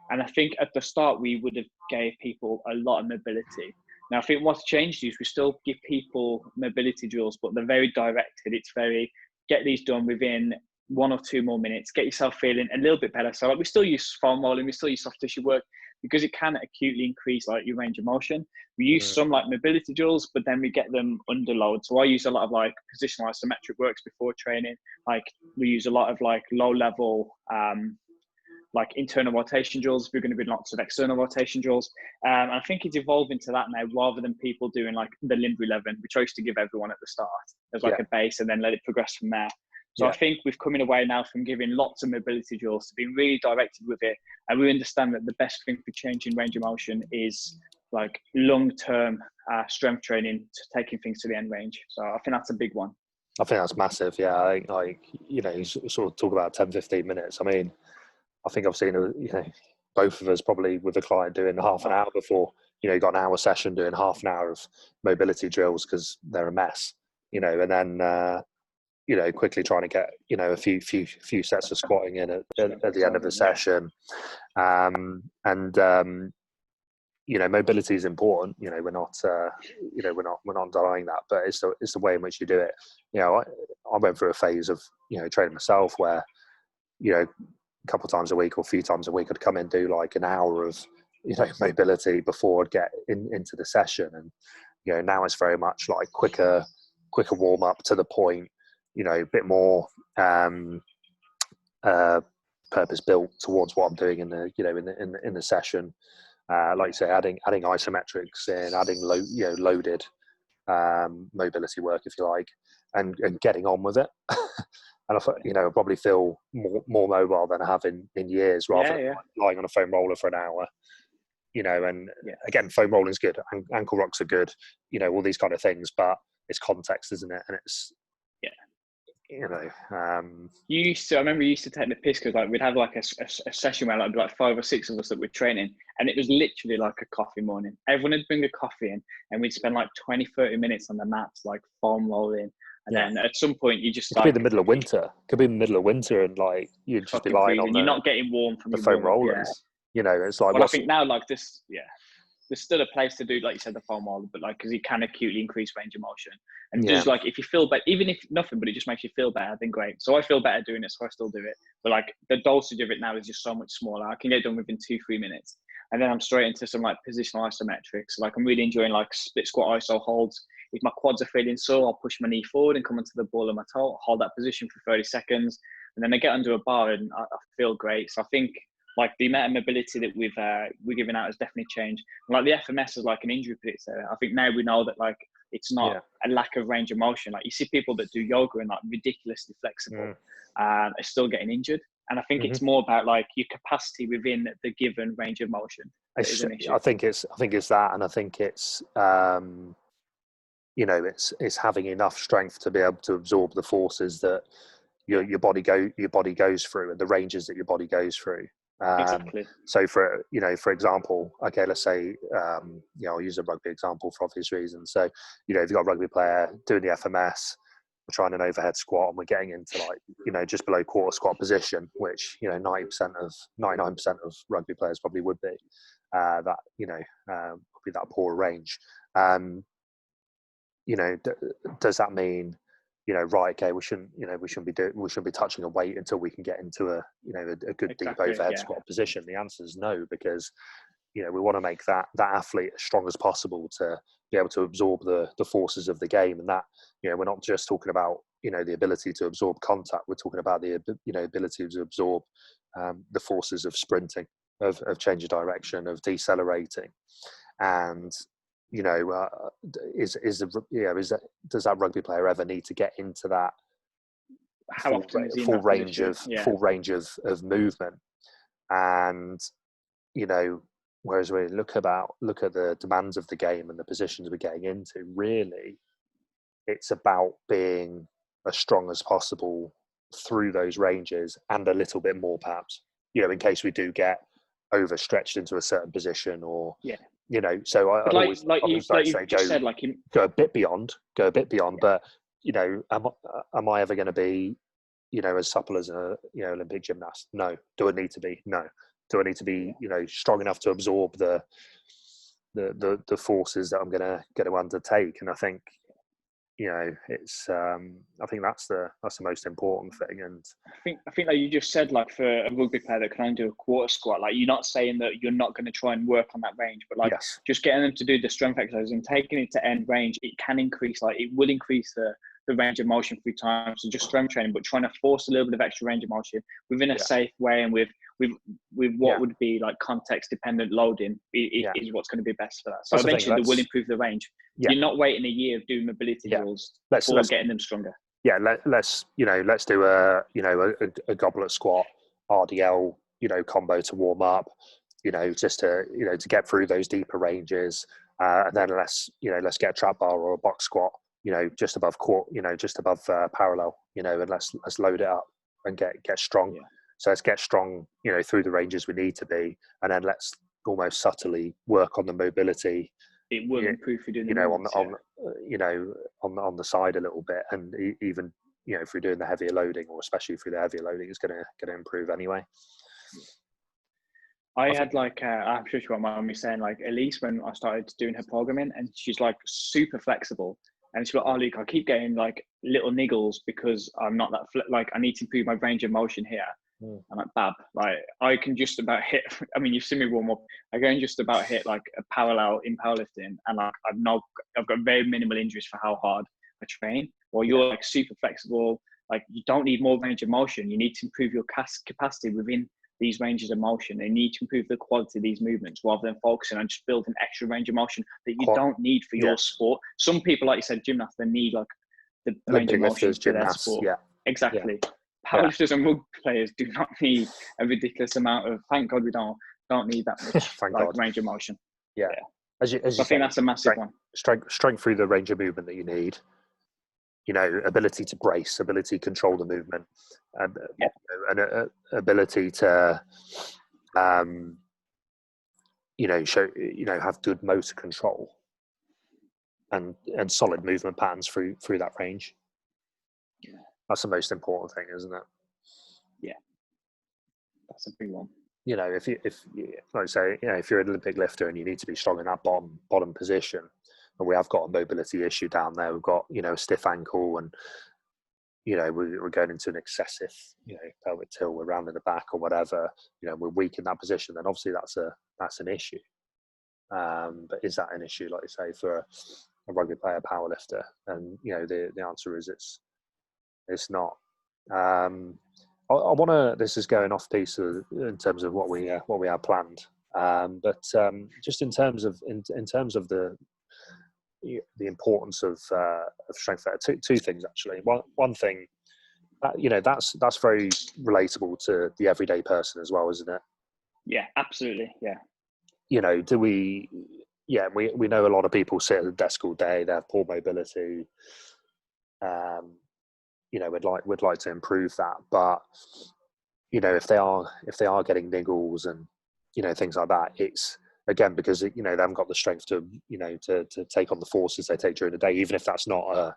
And I think at the start we would have gave people a lot of mobility. Now I think what's changed is we still give people mobility drills, but they're very directed. It's very get these done within 1 or 2 more minutes, get yourself feeling a little bit better. So like we still use foam rolling, we still use soft tissue work because it can acutely increase like your range of motion. We use some like mobility drills, but then we get them under load. So I use a lot of like positional isometric works before training. Like we use a lot of like low level, like internal rotation drills. We're going to be lots of external rotation drills. And I think it's evolving to that now rather than people doing like the limb 11, which I used to give everyone at the start as like a base and then let it progress from there. So I think we've coming away now from giving lots of mobility drills to being really directed with it. And we understand that the best thing for changing range of motion is like long-term strength training to taking things to the end range. So I think that's a big one. I think that's massive. Yeah. I think like, you know, you sort of talk about 10, 15 minutes. I mean, I think I've seen, you know, both of us probably with a client doing half an hour before, you know, you got an hour session doing half an hour of mobility drills because they're a mess, you know, and then, you know, quickly trying to get, you know, a few sets of squatting in at the end of the session. You know, mobility is important. You know, we're not denying that, but it's the way in which you do it. You know, I went through a phase of, you know, training myself where, you know, a couple of times a week or a few times a week I'd come in and do like an hour of, you know, mobility before I'd get into the session. And, you know, now it's very much like quicker warm up to the point, you know, a bit more purpose built towards what I'm doing in the, you know, in the session. Like you say, adding isometrics in, adding loaded mobility work, if you like, and getting on with it. And I, you know, I probably feel more mobile than I have in years, rather than lying on a foam roller for an hour. You know, and again, foam rolling is good, ankle rocks are good, you know, all these kind of things, but it's context, isn't it? And it's you know, I remember you used to take the piss because like we'd have like a session where like 5 or 6 of us that were training, and it was literally like a coffee morning. Everyone would bring a coffee in, and we'd spend like 20-30 minutes on the mats, like foam rolling. And then at some point you just could be in the middle of winter. Could be in the middle of winter, and like you'd just be lying on you're not getting warm from the foam rollers. You know, it's like. Well, I think now like this, there's still a place to do, like you said, the foam roller, but like because it can acutely increase range of motion, and just like if you feel better, even if nothing, but it just makes you feel better, then great. So I feel better doing it, so I still do it. But like the dosage of it now is just so much smaller. I can get it done within 2-3 minutes, and then I'm straight into some like positional isometrics. Like I'm really enjoying like split squat iso holds. If my quads are feeling sore, I'll push my knee forward and come onto the ball of my toe, hold that position for 30 seconds, and then I get under a bar and I feel great. So I think like the amount of mobility that we're giving out has definitely changed. And like the FMS is like an injury predictor. I think now we know that like it's not a lack of range of motion. Like you see people that do yoga and like ridiculously flexible, are still getting injured. And I think it's more about like your capacity within the given range of motion. I think it's that, and I think it's you know, it's having enough strength to be able to absorb the forces that your body goes through, and the ranges that your body goes through. Exactly. So for example, okay, let's say, you know, I'll use a rugby example for obvious reasons. So, you know, if you've got a rugby player doing the FMS, we're trying an overhead squat and we're getting into like, you know, just below quarter squat position, which, you know, 99% of rugby players probably would be, that, you know, probably that poor range. You know, does that mean, you know, right, okay, we shouldn't be touching a weight until we can get into a, you know, a good deep overhead squat position? The answer is no, because, you know, we want to make that athlete as strong as possible to be able to absorb the forces of the game. And that, you know, we're not just talking about, you know, the ability to absorb contact. We're talking about the, you know, ability to absorb the forces of sprinting, of change of direction, of decelerating. And, you know, does that rugby player ever need to get into that full range of movement? And, you know, whereas we look at the demands of the game and the positions we're getting into, really, it's about being as strong as possible through those ranges and a little bit more, perhaps, you know, in case we do get overstretched into a certain position, or so but I'd always you just said, go a bit beyond. But am I ever going to be as supple as a Olympic gymnast? No. Do I need to be? No. Do I need to be strong enough to absorb the forces that I'm going to undertake? And I think it's I think that's the most important thing. And I think like you just said, like for a rugby player that can only do a quarter squat, like you're not saying that you're not going to try and work on that range, but like just getting them to do the strength exercises and taking it to end range, it can increase, like it will increase the range of motion through time. So just strength training, but trying to force a little bit of extra range of motion within a safe way and with what would be like context dependent loading is what's going to be best for that. So eventually they will improve the range. You're not waiting a year of doing mobility drills before getting them stronger. Let's do a goblet squat RDL combo to warm up, just to get through those deeper ranges, and then let's get a trap bar or a box squat just above parallel, and let's load it up and get strong. So let's get strong through the ranges we need to be, and then let's almost subtly work on the mobility. It will improve for doing on the side a little bit, and even if you're doing the heavier loading, or especially through the heavier loading, it's going to improve anyway. I had I'm sure she won't mind me saying, like Elise, when I started doing her programming, and she's like super flexible, and she's like, "Oh, Luke, I keep getting like little niggles because I'm not that like I need to improve my range of motion here." I'm like, Bab, like I can just about hit. I mean, you've seen me warm up. I can just about hit like a parallel in powerlifting, and like I've got very minimal injuries for how hard I train. While you're like super flexible, like you don't need more range of motion. You need to improve your capacity within these ranges of motion. They need to improve the quality of these movements rather than focusing on just building extra range of motion that you don't need for your sport. Some people, like you said, gymnasts, they need like the range of motion for their sport. Exactly. Powerlifters and rugby players do not need a ridiculous amount of. Thank God we don't need that much range of motion. As you I think that's a massive one. Strength through the range of movement that you need. Ability to brace, ability to control the movement, and ability to have good motor control and solid movement patterns through that range. That's the most important thing, isn't it? Yeah, that's a big one. If like I say, if you're an Olympic lifter and you need to be strong in that bottom position, and we have got a mobility issue down there, we've got a stiff ankle, and we're going into an excessive pelvic tilt, we're rounding the back or whatever, we're weak in that position, then obviously that's an issue. But is that an issue, like you say, for a rugby player, powerlifter? And the answer is it's not. I want to. This is going off piece in terms of what we have planned. But just in terms of the importance of strength, two things actually. One thing, that's very relatable to the everyday person as well, isn't it? Yeah, absolutely. Yeah. Do we? Yeah, we know a lot of people sit at the desk all day. They have poor mobility. We'd like to improve that, but if they are getting niggles and things like that, it's again because they haven't got the strength to to take on the forces they take during the day, even if that's not a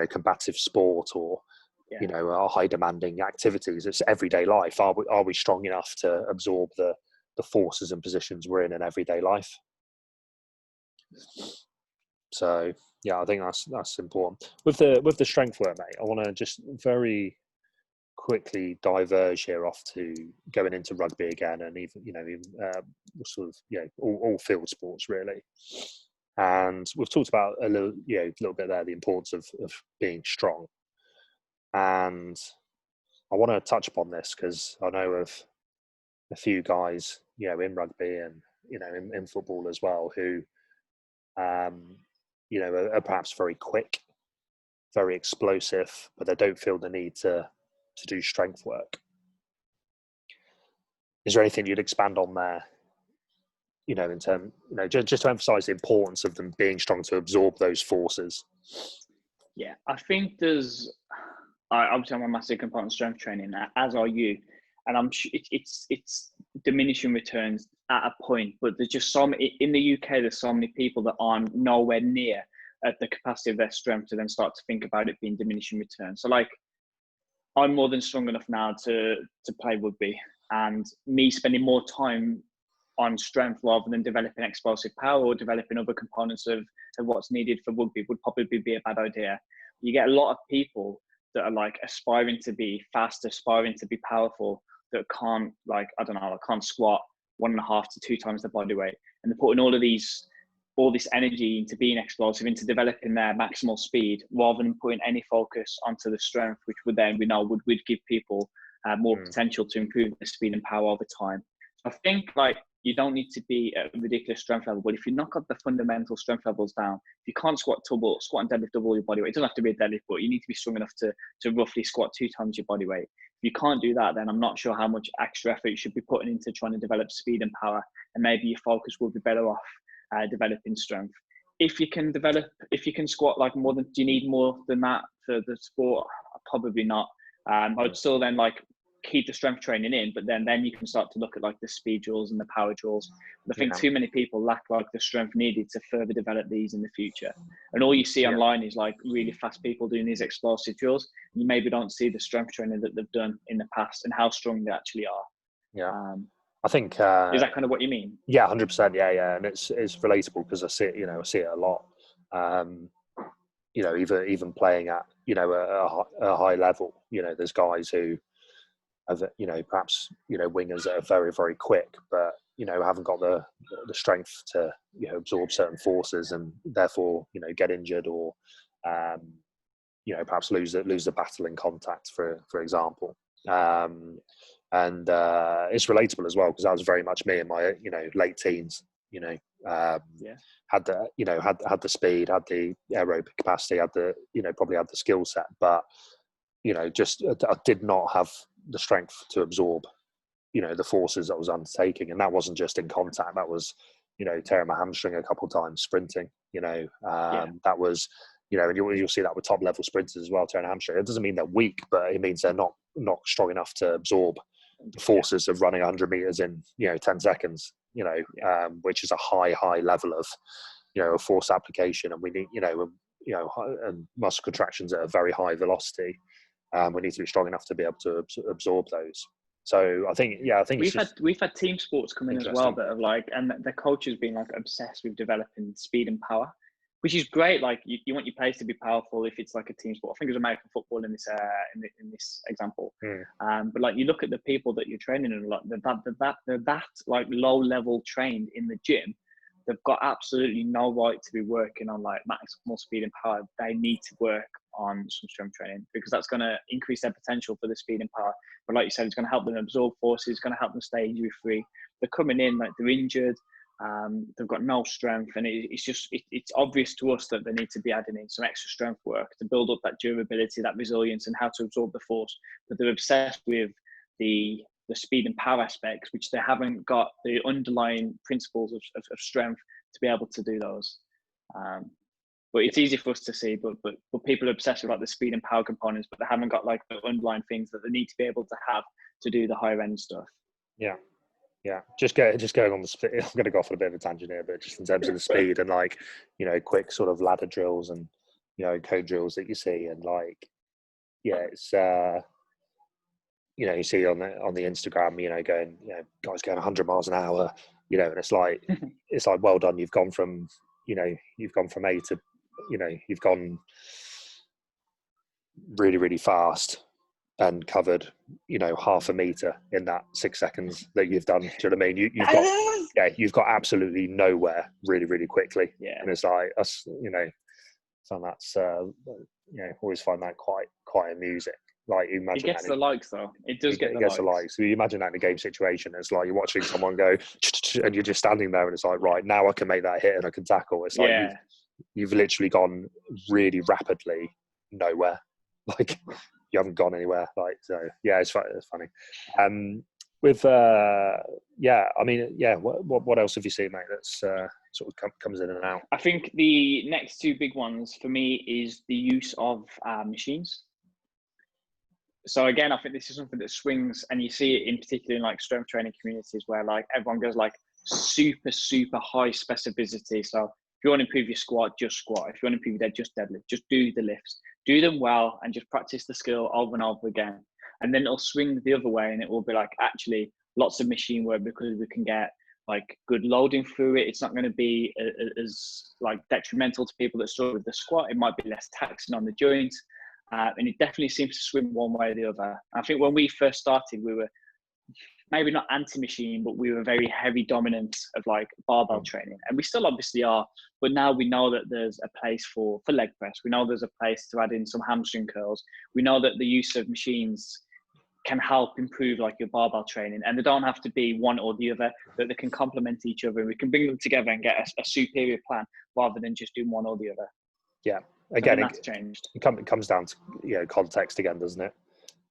combative sport or a high demanding activities. It's everyday life. Are we strong enough to absorb the forces and positions we're in everyday life? So yeah, I think that's important. With the strength work, mate, I want to just very quickly diverge here off to going into rugby again, and even sort of all field sports really. And we've talked about a little bit there the importance of being strong, and I want to touch upon this because I know of a few guys in rugby and in football as well who are perhaps very quick, very explosive, but they don't feel the need to do strength work. Is there anything you'd expand on there? In term, just to emphasize the importance of them being strong to absorb those forces. Yeah, I think obviously I'm a massive component of strength training, as are you. and I'm sure it's diminishing returns at a point. But there's just so many in the UK. There's so many people that aren't nowhere near at the capacity of their strength to then start to think about it being diminishing returns. So like, I'm more than strong enough now to play rugby, and me spending more time on strength rather than developing explosive power or developing other components of what's needed for rugby would probably be a bad idea. You get a lot of people that are like aspiring to be fast, aspiring to be powerful, that can't, like, I don't know, I can't squat 1.5 to 2 times their body weight. And they're putting all this energy into being explosive, into developing their maximal speed, rather than putting any focus onto the strength, which would then, we know, would give people more potential to improve their speed and power over time. So I think like you don't need to be at a ridiculous strength level, but if you've not got the fundamental strength levels down, if you can't squat and deadlift double your body weight, it doesn't have to be a deadlift, but you need to be strong enough to roughly squat 2 times your body weight. If you can't do that, then I'm not sure how much extra effort you should be putting into trying to develop speed and power, and maybe your focus would be better off developing strength. If you can squat like more than, do you need more than that for the sport? Probably not. I'd still then like keep the strength training in, but then you can start to look at like the speed drills and the power drills. But I think too many people lack like the strength needed to further develop these in the future. And all you see online is like really fast people doing these explosive drills. You maybe don't see the strength training that they've done in the past and how strong they actually are. Yeah. I think is that kind of what you mean? Yeah, 100%. Yeah, and it's relatable because I see it. I see it a lot. Even playing at a high level. There's guys who have perhaps wingers that are very, very quick, but haven't got the strength to absorb certain forces and therefore get injured or perhaps lose the battle in contact, for example. And it's relatable as well because that was very much me in my late teens. Had the speed, had the aerobic capacity, had the probably had the skill set, but just I did not have the strength to absorb the forces that I was undertaking, and that wasn't just in contact. That was tearing my hamstring a couple of times sprinting. That was and you'll see that with top level sprinters as well, tearing a hamstring. It doesn't mean they're weak, but it means they're not strong enough to absorb the forces of running 100 meters in 10 seconds. Which is a high level of force application, and we need and muscle contractions at a very high velocity. We need to be strong enough to be able to absorb those. So I think we've had team sports come in as well that have like, and the coaches being like obsessed with developing speed and power, which is great. Like you want your players to be powerful if it's like a team sport. I think it was American football in this example. But like you look at the people that you're training and like they're that like low level trained in the gym. They've got absolutely no right to be working on like maximal speed and power. They need to work on some strength training because that's going to increase their potential for the speed and power. But like you said, it's going to help them absorb forces. It's going to help them stay injury free. They're coming in like they're injured. They've got no strength, and it's obvious to us that they need to be adding in some extra strength work to build up that durability, that resilience, and how to absorb the force. But they're obsessed with the speed and power aspects, which they haven't got the underlying principles of strength to be able to do those. But it's easy for us to see, but people are obsessed with like the speed and power components, but they haven't got like the underlying things that they need to be able to have to do the higher end stuff. Yeah, just going on the speed. I'm going to go off on a bit of a tangent here, but just in terms of the speed and like quick sort of ladder drills and code drills that you see, and like it's you see on the Instagram going guys going 100 miles an hour, and it's like well done, you've gone from A to you've gone really, really fast and covered half a meter in that 6 seconds that you've done. Do you know what I mean? You've got absolutely nowhere really, really quickly. And it's like us, so that's always find that quite amusing. Like you imagine it gets the likes though. It does get the likes. So you imagine that in a game situation. It's like you're watching someone go and you're just standing there and it's like, right, now I can make that hit and I can tackle. It's like you've literally gone really rapidly nowhere. Like you haven't gone anywhere. Like, so it's funny. What else have you seen, mate, that's sort of comes in and out? I think the next two big ones for me is the use of machines. So again, I think this is something that swings, and you see it in particular in like strength training communities where like everyone goes like super high specificity. So if you want to improve your squat, just squat. If you want to improve your dead, just deadlift. Just do the lifts, do them well, and just practice the skill over and over again. And then it'll swing the other way, and it will be like actually lots of machine work because we can get like good loading through it. It's not going to be as like detrimental to people that struggle with the squat. It might be less taxing on the joints. And it definitely seems to swing one way or the other. I think when we first started, we were maybe not anti-machine, but we were very heavy dominant of like barbell training. And we still obviously are, but now we know that there's a place for leg press. We know there's a place to add in some hamstring curls. We know that the use of machines can help improve like your barbell training, and they don't have to be one or the other, that they can complement each other. We can bring them together and get a superior plan rather than just doing one or the other. Yeah. Again, that's changed. It comes down to, context again, doesn't it?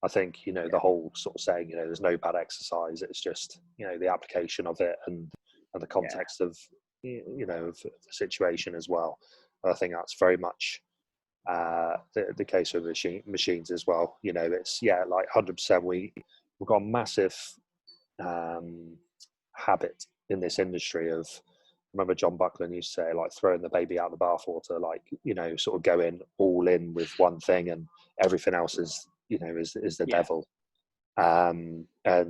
I think, the whole sort of saying, there's no bad exercise. It's just, the application of it and the context of, of the situation as well. And I think that's very much the case with machines as well. It's, like 100%. We've got a massive habit in this industry of, remember John Buckland used to say, like, throwing the baby out the bathwater, like, sort of going all in with one thing and everything else is, is the devil. And, I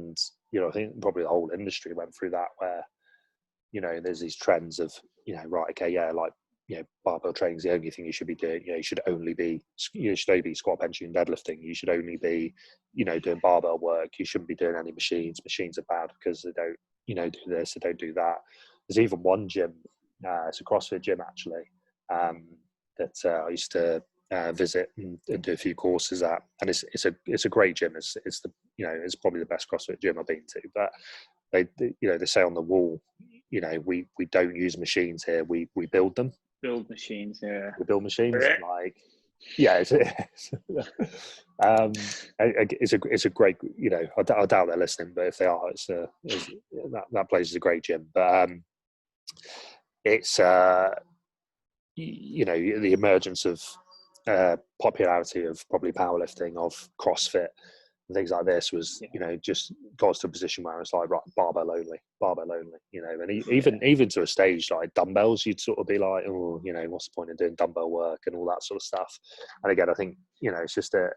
think probably the whole industry went through that where, there's these trends of, right, okay, barbell training is the only thing you should be doing. You should only be squat, benching, and deadlifting. You should only be, doing barbell work. You shouldn't be doing any machines. Machines are bad because they don't, do this, they don't do that. There's even one gym, it's a CrossFit gym actually, that I used to visit and do a few courses at, and it's a great gym. It's the it's probably the best CrossFit gym I've been to. But they say on the wall, we don't use machines here. We build them. Build machines, yeah. We build machines, like it's a great. I doubt they're listening, but if they are, that place is a great gym. But it's the emergence of popularity of probably powerlifting, of CrossFit and things like this was just got us to a position where it's like, right, barbell only, and even to a stage like dumbbells, you'd sort of be like, oh, what's the point in doing dumbbell work and all that sort of stuff. And again, I think it's just a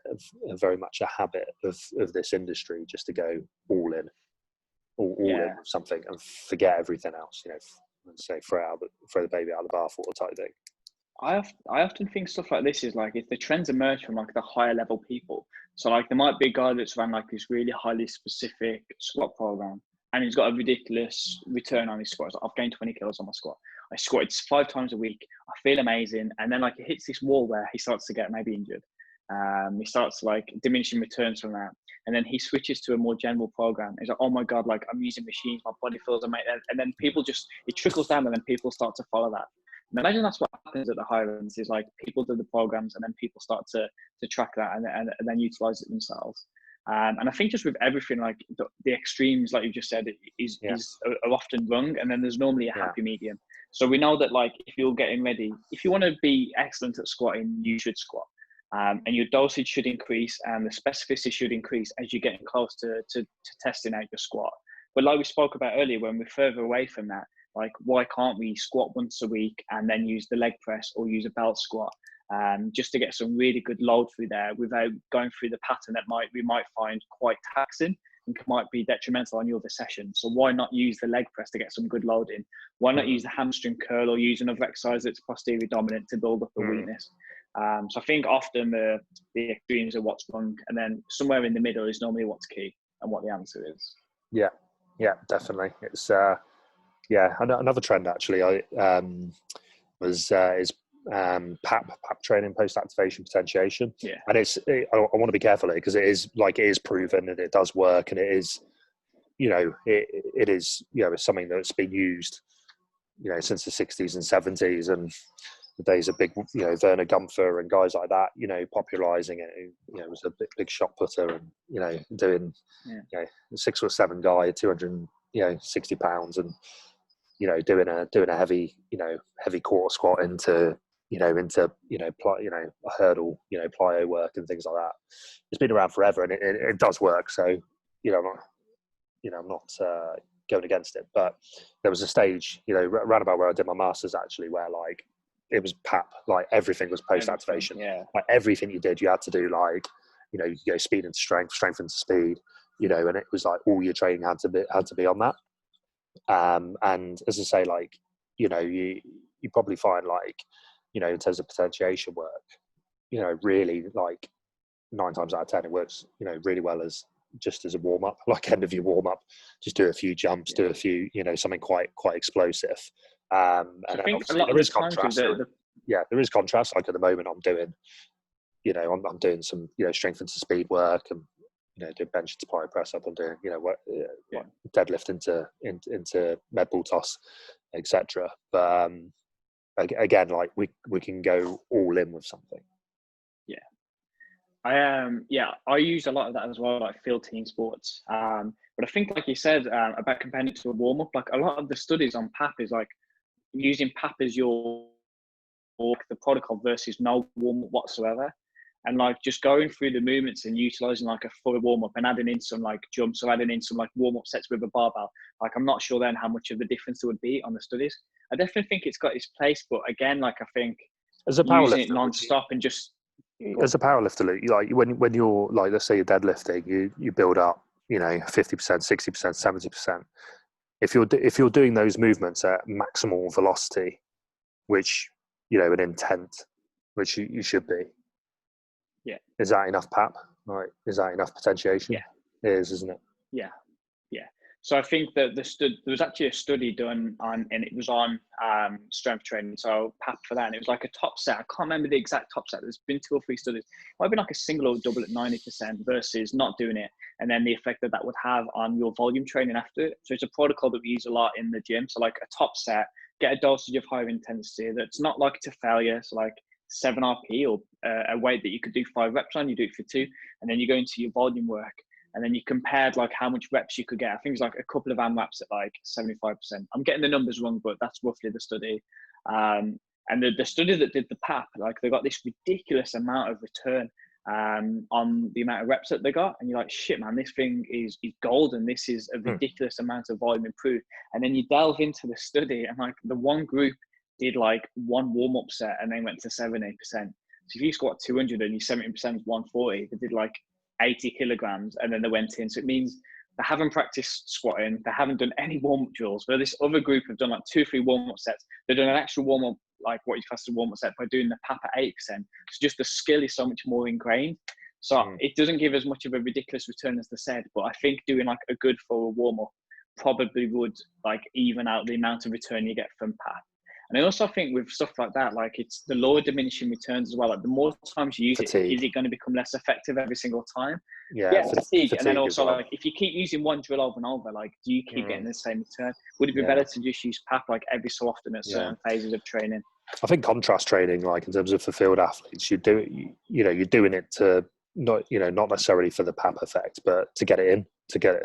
very much a habit of this industry just to go all in with something and forget everything else, and say throw the baby out of the bathwater type thing. I often think stuff like this is like, if the trends emerge from like the higher level people. So like there might be a guy that's run like this really highly specific squat program and he's got a ridiculous return on his squats. I've gained 20 kilos on my squat. I squatted 5 times a week. I feel amazing. And then like it hits this wall where he starts to get maybe injured. He starts like diminishing returns from that. And then he switches to a more general program. He's like, oh my God, like I'm using machines, my body feels amazing. And then people it trickles down and then people start to follow that. And imagine that's what happens at the higher ends, is like people do the programs and then people start to track that and then utilize it themselves. And I think just with everything, like the extremes, like you just said, are often wrong. And then there's normally a happy medium. So we know that like if you're getting ready, if you want to be excellent at squatting, you should squat. And your dosage should increase and the specificity should increase as you're getting close to testing out your squat. But like we spoke about earlier, when we're further away from that, like why can't we squat once a week and then use the leg press or use a belt squat just to get some really good load through there without going through the pattern that we might find quite taxing and might be detrimental on your other session. So why not use the leg press to get some good load in? Why not use the hamstring curl or use another exercise that's posterior dominant to build up a weakness? So I think often the extremes are what's wrong, and then somewhere in the middle is normally what's key and what the answer is. Yeah, definitely. It's another trend actually is PAP training, post activation potentiation. And I want to be careful here because it is proven and it does work, and it is it is it's something that's been used since the 60s and 70s and the days of big Werner Gumpfer and guys like that popularizing it. Was a big shot putter and doing 6'7" guy, 260 pounds and doing a heavy heavy quarter squat into into a hurdle, plyo work and things like that. It's been around forever, and it does work. So I'm not going against it. But there was a stage, around about where I did my masters actually, where like it was PAP, like everything was post activation. Yeah. Like everything you did, you had to do like you could go speed into strength, strength into speed, and it was like all your training had to be on that. And as I say, like you probably find like in terms of potentiation work, really like 9 times out of 10 it works really well as just as a warm up, like end of your warm up, just do a few jumps, do a few something quite explosive. And I then think obviously a lot there of is the times contrast. There is contrast. Like at the moment, I'm doing I'm doing some strength into speed work and doing bench to plyo press up. I'm doing deadlift into med ball toss, etc. But again, like we can go all in with something. I use a lot of that as well, like field team sports. But I think, like you said, about comparing it to a warm up, like a lot of the studies on PAP is like using PAP as the protocol versus no warm up whatsoever, and like just going through the movements and utilizing like a full warm up and adding in some like jumps or adding in some like warm up sets with a barbell. Like I'm not sure then how much of the difference there would be on the studies. I definitely think it's got its place, but again, like I think as a using it powerlifter, non-stop and just as a powerlifter, like when you're like, let's say you're deadlifting, you build up 50%, 60%, 70%. If you're doing those movements at maximal velocity, which an intent, which you should be, is that enough PAP? Like, is that enough potentiation? It is, isn't it? Yeah. So I think that there was actually a study done on, and it was on strength training. So PAP for that, and it was like a top set. I can't remember the exact top set. There's been 2 or 3 studies. It might have been like a single or double at 90% versus not doing it, and then the effect that would have on your volume training after it. So it's a protocol that we use a lot in the gym. So like a top set, get a dosage of higher intensity that's not like to failure. So like 7 RP or a weight that you could do 5 reps on, you do it for 2, and then you go into your volume work. And then you compared like how much reps you could get. I think it's like a couple of AMRAPs at like 75%. I'm getting the numbers wrong, but that's roughly the study. And the study that did the PAP, like they got this ridiculous amount of return on the amount of reps that they got. And you're like, shit, man, this thing is golden. This is a ridiculous amount of volume improved. And then you delve into the study and like the one group did like 1 warm-up set and then went to 70%. So if you squat 200 and your 70% is 140, they did like 80 kilograms and then they went in. So it means they haven't practiced squatting, they haven't done any warm-up drills, but this other group have done like 2 or 3 warm-up sets. They've done an actual warm-up, like what you class as a warm-up set, by doing the PAP at 8%. So just the skill is so much more ingrained. So it doesn't give as much of a ridiculous return as they said, but I think doing like a good full warm-up probably would like even out the amount of return you get from PAP. And I also think with stuff like that, like it's the lower diminishing returns as well. Like the more times you use fatigue. it, is it going to become less effective every single time? Fatigue. And then also like if you keep using one drill over and over, like do you keep getting the same return? Would it be better to just use PAP like every so often at certain phases of training? I think contrast training, like in terms of for field athletes, you do it. You're doing it to not necessarily for the PAP effect, but to get it in, to get it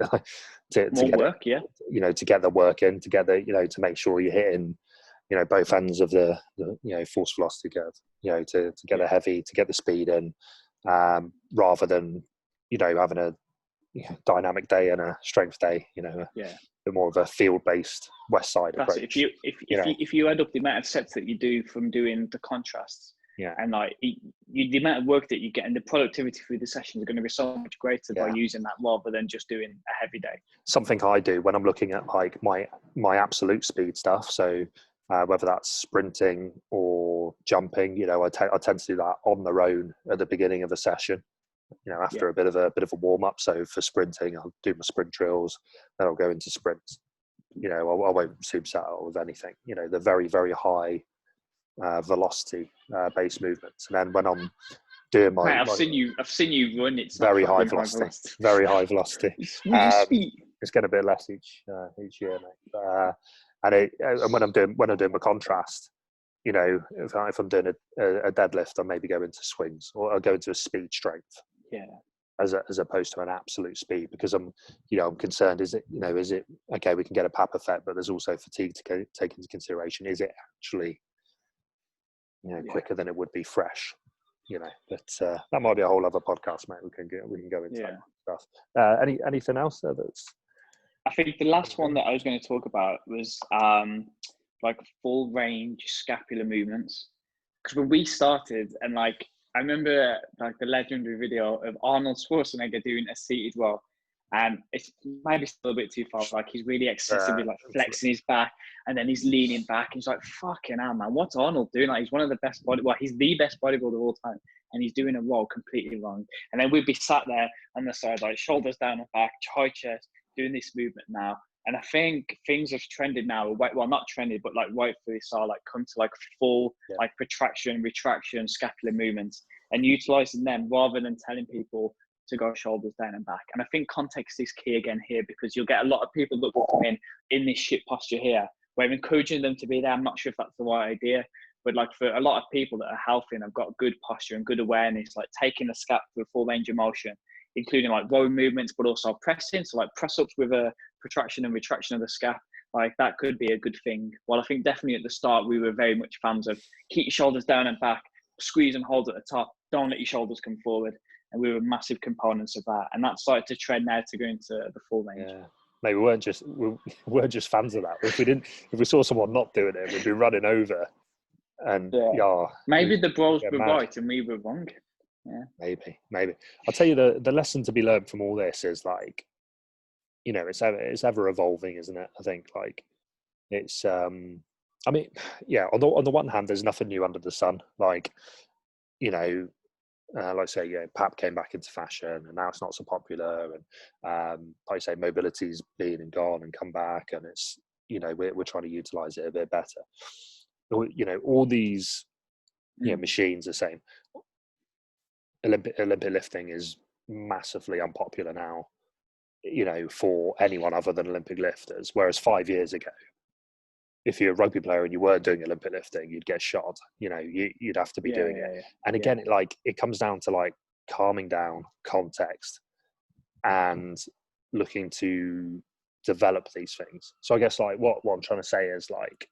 to More get work, to get the work in, to get the to make sure you're hitting both ends of the force velocity curve, to get a heavy, to get the speed in, rather than having a dynamic day and a strength day, a bit more of a field based west side approach. If you add up the amount of sets that you do from doing the contrasts, and like the amount of work that you get and the productivity through the session is going to be so much greater by using that rather than just doing a heavy day. Something I do when I'm looking at like my absolute speed stuff, so whether that's sprinting or jumping, I tend to do that on their own at the beginning of a session, after a bit of a warm up. So for sprinting, I'll do my sprint drills, then I'll go into sprints. I won't superset out with anything. The very, very high velocity based movements, and then when I'm doing my, I've seen you run. It's very high velocity, very high velocity. It's getting a bit less each year, mate. And when I'm doing my contrast, if I'm doing a deadlift, I'll maybe go into swings or I'll go into a speed strength. As opposed to an absolute speed, because I'm concerned. Is it okay? We can get a PAP effect, but there's also fatigue to take into consideration. Is it actually quicker than it would be fresh. But that might be a whole other podcast, mate. We can go into that stuff. Anything else there that's? I think the last one that I was going to talk about was like full range scapular movements. Because when we started, and like I remember like the legendary video of Arnold Schwarzenegger doing a seated row, and it's maybe still a bit too far. Like he's really excessively like flexing his back, and then he's leaning back. And he's like, "Fucking hell, man! What's Arnold doing? Like he's one of the best he's the best bodybuilder of all time, and he's doing a row completely wrong." And then we'd be sat there on the side, like shoulders down and back, high chest, doing this movement now. And I think things have trended now. Well, not trended, but like rightfully so, like come to like full like protraction, retraction, scapular movements, and utilizing them rather than telling people to go shoulders down and back. And I think context is key again here, because you'll get a lot of people that will come in this shit posture here, where encouraging them to be there. I'm not sure if that's the right idea, but like for a lot of people that are healthy and have got good posture and good awareness, like taking the scap to a full range of motion, including like row movements, but also pressing. So like press ups with a protraction and retraction of the scap, like that could be a good thing. Well, I think definitely at the start, we were very much fans of keep your shoulders down and back, squeeze and hold at the top, don't let your shoulders come forward. And we were massive components of that. And that started to trend now to go into the full range. Yeah. Maybe we weren't just fans of that. If we saw someone not doing it, we'd be running over. And maybe the bros were right and we were wrong. Yeah. Maybe. I'll tell you the lesson to be learned from all this is like, it's ever evolving, isn't it? I think like it's on the one hand, there's nothing new under the sun. Like, like I say, PAP came back into fashion and now it's not so popular. And like I say, mobility's been and gone and come back, and it's, we're trying to utilize it a bit better. All these machines are saying Olympic lifting is massively unpopular now, for anyone other than Olympic lifters. Whereas 5 years ago, if you're a rugby player and you weren't doing Olympic lifting, you'd get shot. You'd have to be doing it. Yeah. And again, it comes down to like calming down, context, and looking to develop these things. So I guess like what I'm trying to say is like,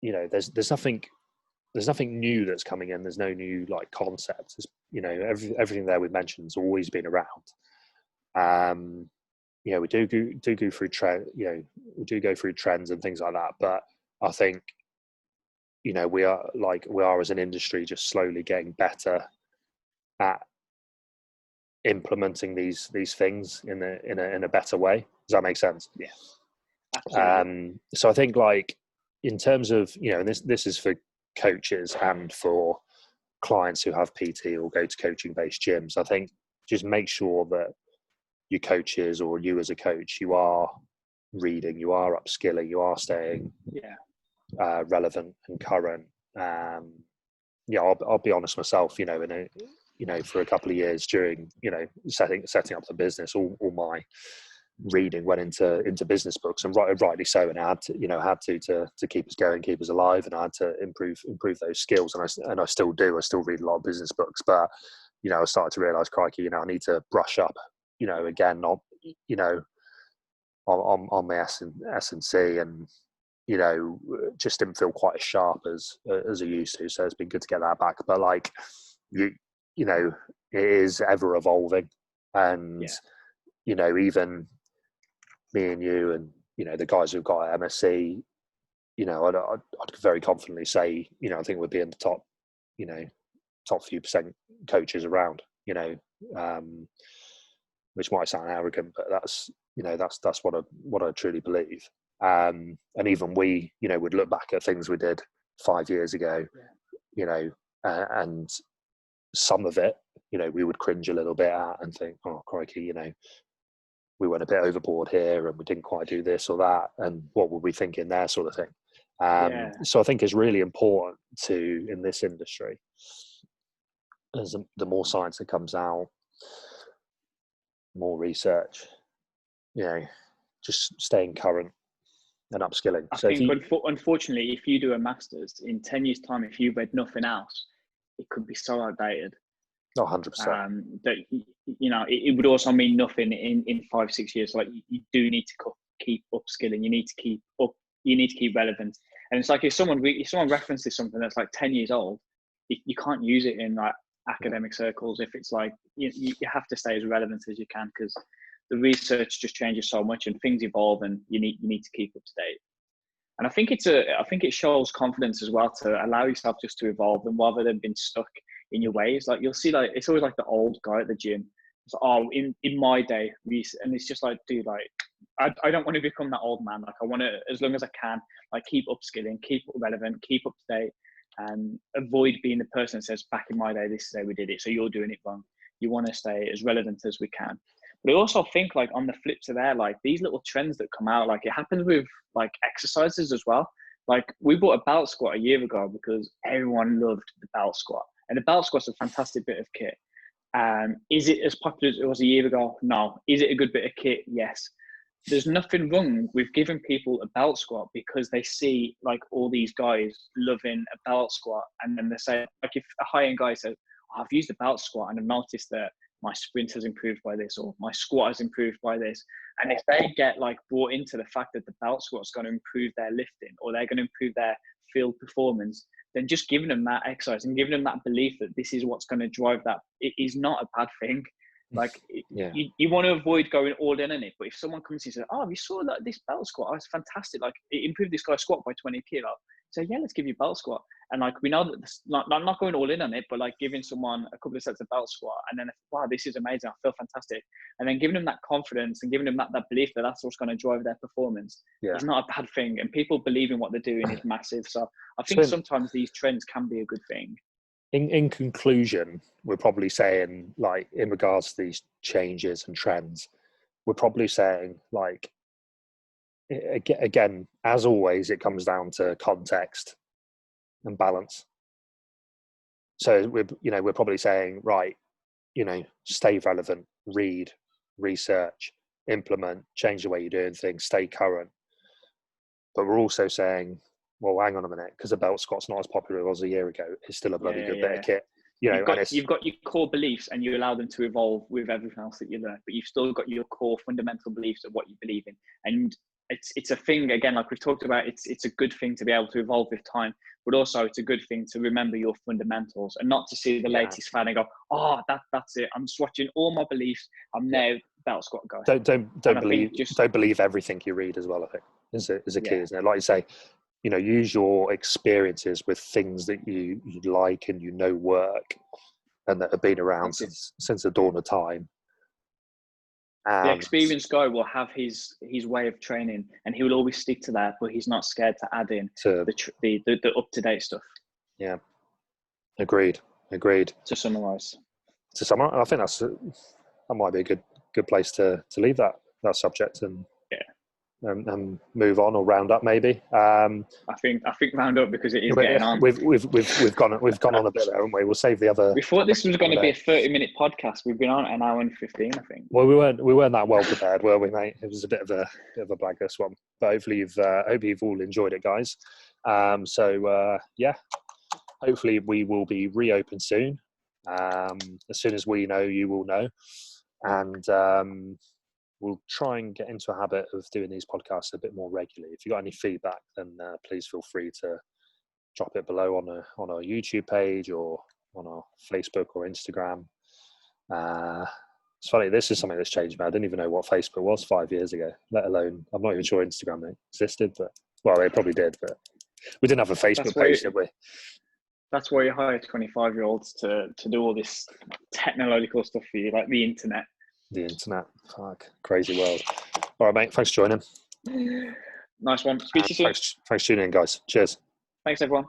there's nothing new that's coming in. There's no new like concepts. Everything there we've mentioned has always been around. We do go through trend. We do go through trends and things like that. But I think, we are as an industry just slowly getting better at implementing these things in a better way. Does that make sense? Yeah. Absolutely. So I think like in terms of and this is for coaches and for clients who have PT or go to coaching based gyms. I think just make sure that your coaches or you as a coach, you are reading, you are upskilling, you are staying relevant and current. I'll be honest myself, for a couple of years during, setting up the business, all my reading went into business books, and rightly so. And I had to keep us going, keep us alive, and I had to improve those skills. And I still do. I still read a lot of business books, but I started to realize, crikey, I need to brush up. Again, on my S&C, and just didn't feel quite as sharp as I used to. So it's been good to get that back. But like it is ever evolving, and even me and you and the guys who've got at MSC, I'd very confidently say I think we'd be in the top few percent coaches around. Which might sound arrogant, but that's what I truly believe. And even we, would look back at things we did 5 years ago, and some of it, we would cringe a little bit at and think, oh, crikey, we went a bit overboard here and we didn't quite do this or that. And what were we thinking there, sort of thing. So I think it's really important to, in this industry, as the more science that comes out, more research, just staying current and upskilling. I think unfortunately, if you do a master's in 10 years time, if you read nothing else, it could be so outdated. Oh, 100%. That, it would also mean nothing in 5-6 years. Like you do need to keep upskilling. You need to keep relevant. And it's like if someone references something that's like 10 years old, you can't use it in like academic circles. If it's like you have to stay as relevant as you can, because the research just changes so much and things evolve, and you need to keep up to date. And I think it shows confidence as well to allow yourself just to evolve, and rather than being stuck in your ways. Like you'll see, like it's always like the old guy at the gym. It's like, oh, in my day, and it's just like, dude, like I don't want to become that old man. Like I want to, as long as I can, like keep upskilling, keep relevant, keep up to date, and avoid being the person that says, back in my day, this is how we did it, so you're doing it wrong. You want to stay as relevant as we can. But I also think, like, on the flip to there, like these little trends that come out, like it happens with like exercises as well. Like we bought a belt squat a year ago because everyone loved the belt squat, and the belt squat's a fantastic bit of kit. Is it as popular as it was a year ago? No. Is it a good bit of kit? Yes. There's nothing wrong with giving people a belt squat because they see like all these guys loving a belt squat, and then they say, like, if a high-end guy says, oh, I've used a belt squat and I've noticed that my sprint has improved by this, or my squat has improved by this. And if they get like brought into the fact that the belt squat's going to improve their lifting, or they're going to improve their field performance, then just giving them that exercise and giving them that belief that this is what's going to drive that, it is not a bad thing. Like you want to avoid going all in on it. But if someone comes and says, oh, you saw that this belt squat, oh, it's fantastic. Like it improved this guy's squat by 20 kilo. So yeah, let's give you belt squat. And like, we know that not going all in on it, but like giving someone a couple of sets of belt squat, and then, wow, this is amazing, I feel fantastic. And then giving them that confidence and giving them that belief that that's what's going to drive their performance. It's not a bad thing. And people believing what they're doing is massive. So I think sometimes these trends can be a good thing. In conclusion, we're probably saying, like, in regards to these changes and trends, we're probably saying, like, again, as always, it comes down to context and balance. So we're probably saying, right, stay relevant, read, research, implement, change the way you're doing things, stay current. But we're also saying, well, hang on a minute, because the belt squat's not as popular as it was a year ago, it's still a bloody good bit of kit. You've got your core beliefs, and you allow them to evolve with everything else that you learn, but you've still got your core fundamental beliefs of what you believe in. And it's a thing, again, like we've talked about, it's a good thing to be able to evolve with time, but also it's a good thing to remember your fundamentals and not to see the latest fad and go, oh, that's it, I'm swatching all my beliefs, I'm now belt squat guy. Don't believe everything you read as well, I think is a key, isn't it? Like you say, use your experiences with things that you like and work and that have been around since the dawn of time. The experienced guy will have his way of training, and he will always stick to that, but he's not scared to add in the up-to-date stuff. Yeah, agreed. To summarise, I think that might be a good place to leave that subject and move on, or round up maybe. I think round up, because it is getting on. We've gone on a bit there, haven't we? We'll save the other. We thought this was going to be a 30-minute podcast. We've been on an hour and 15, I think. Well, we weren't that well prepared, were we, mate? It was a bit of a blag, this one. But hopefully you've all enjoyed it, guys. Hopefully we will be reopened soon. As soon as we know, you will know, and we'll try and get into a habit of doing these podcasts a bit more regularly. If you've got any feedback, then please feel free to drop it below on our YouTube page or on our Facebook or Instagram. It's funny, this is something that's changed, man. I didn't even know what Facebook was 5 years ago, let alone, I'm not even sure Instagram existed, but, well, they probably did, but we didn't have a Facebook page, did we? That's why you hire 25-year-olds to do all this technological stuff for you, like the internet. The internet, fuck, crazy world. All right, mate, thanks for joining. Nice one. Speak to you soon. Thanks for tuning in, guys. Cheers. Thanks, everyone.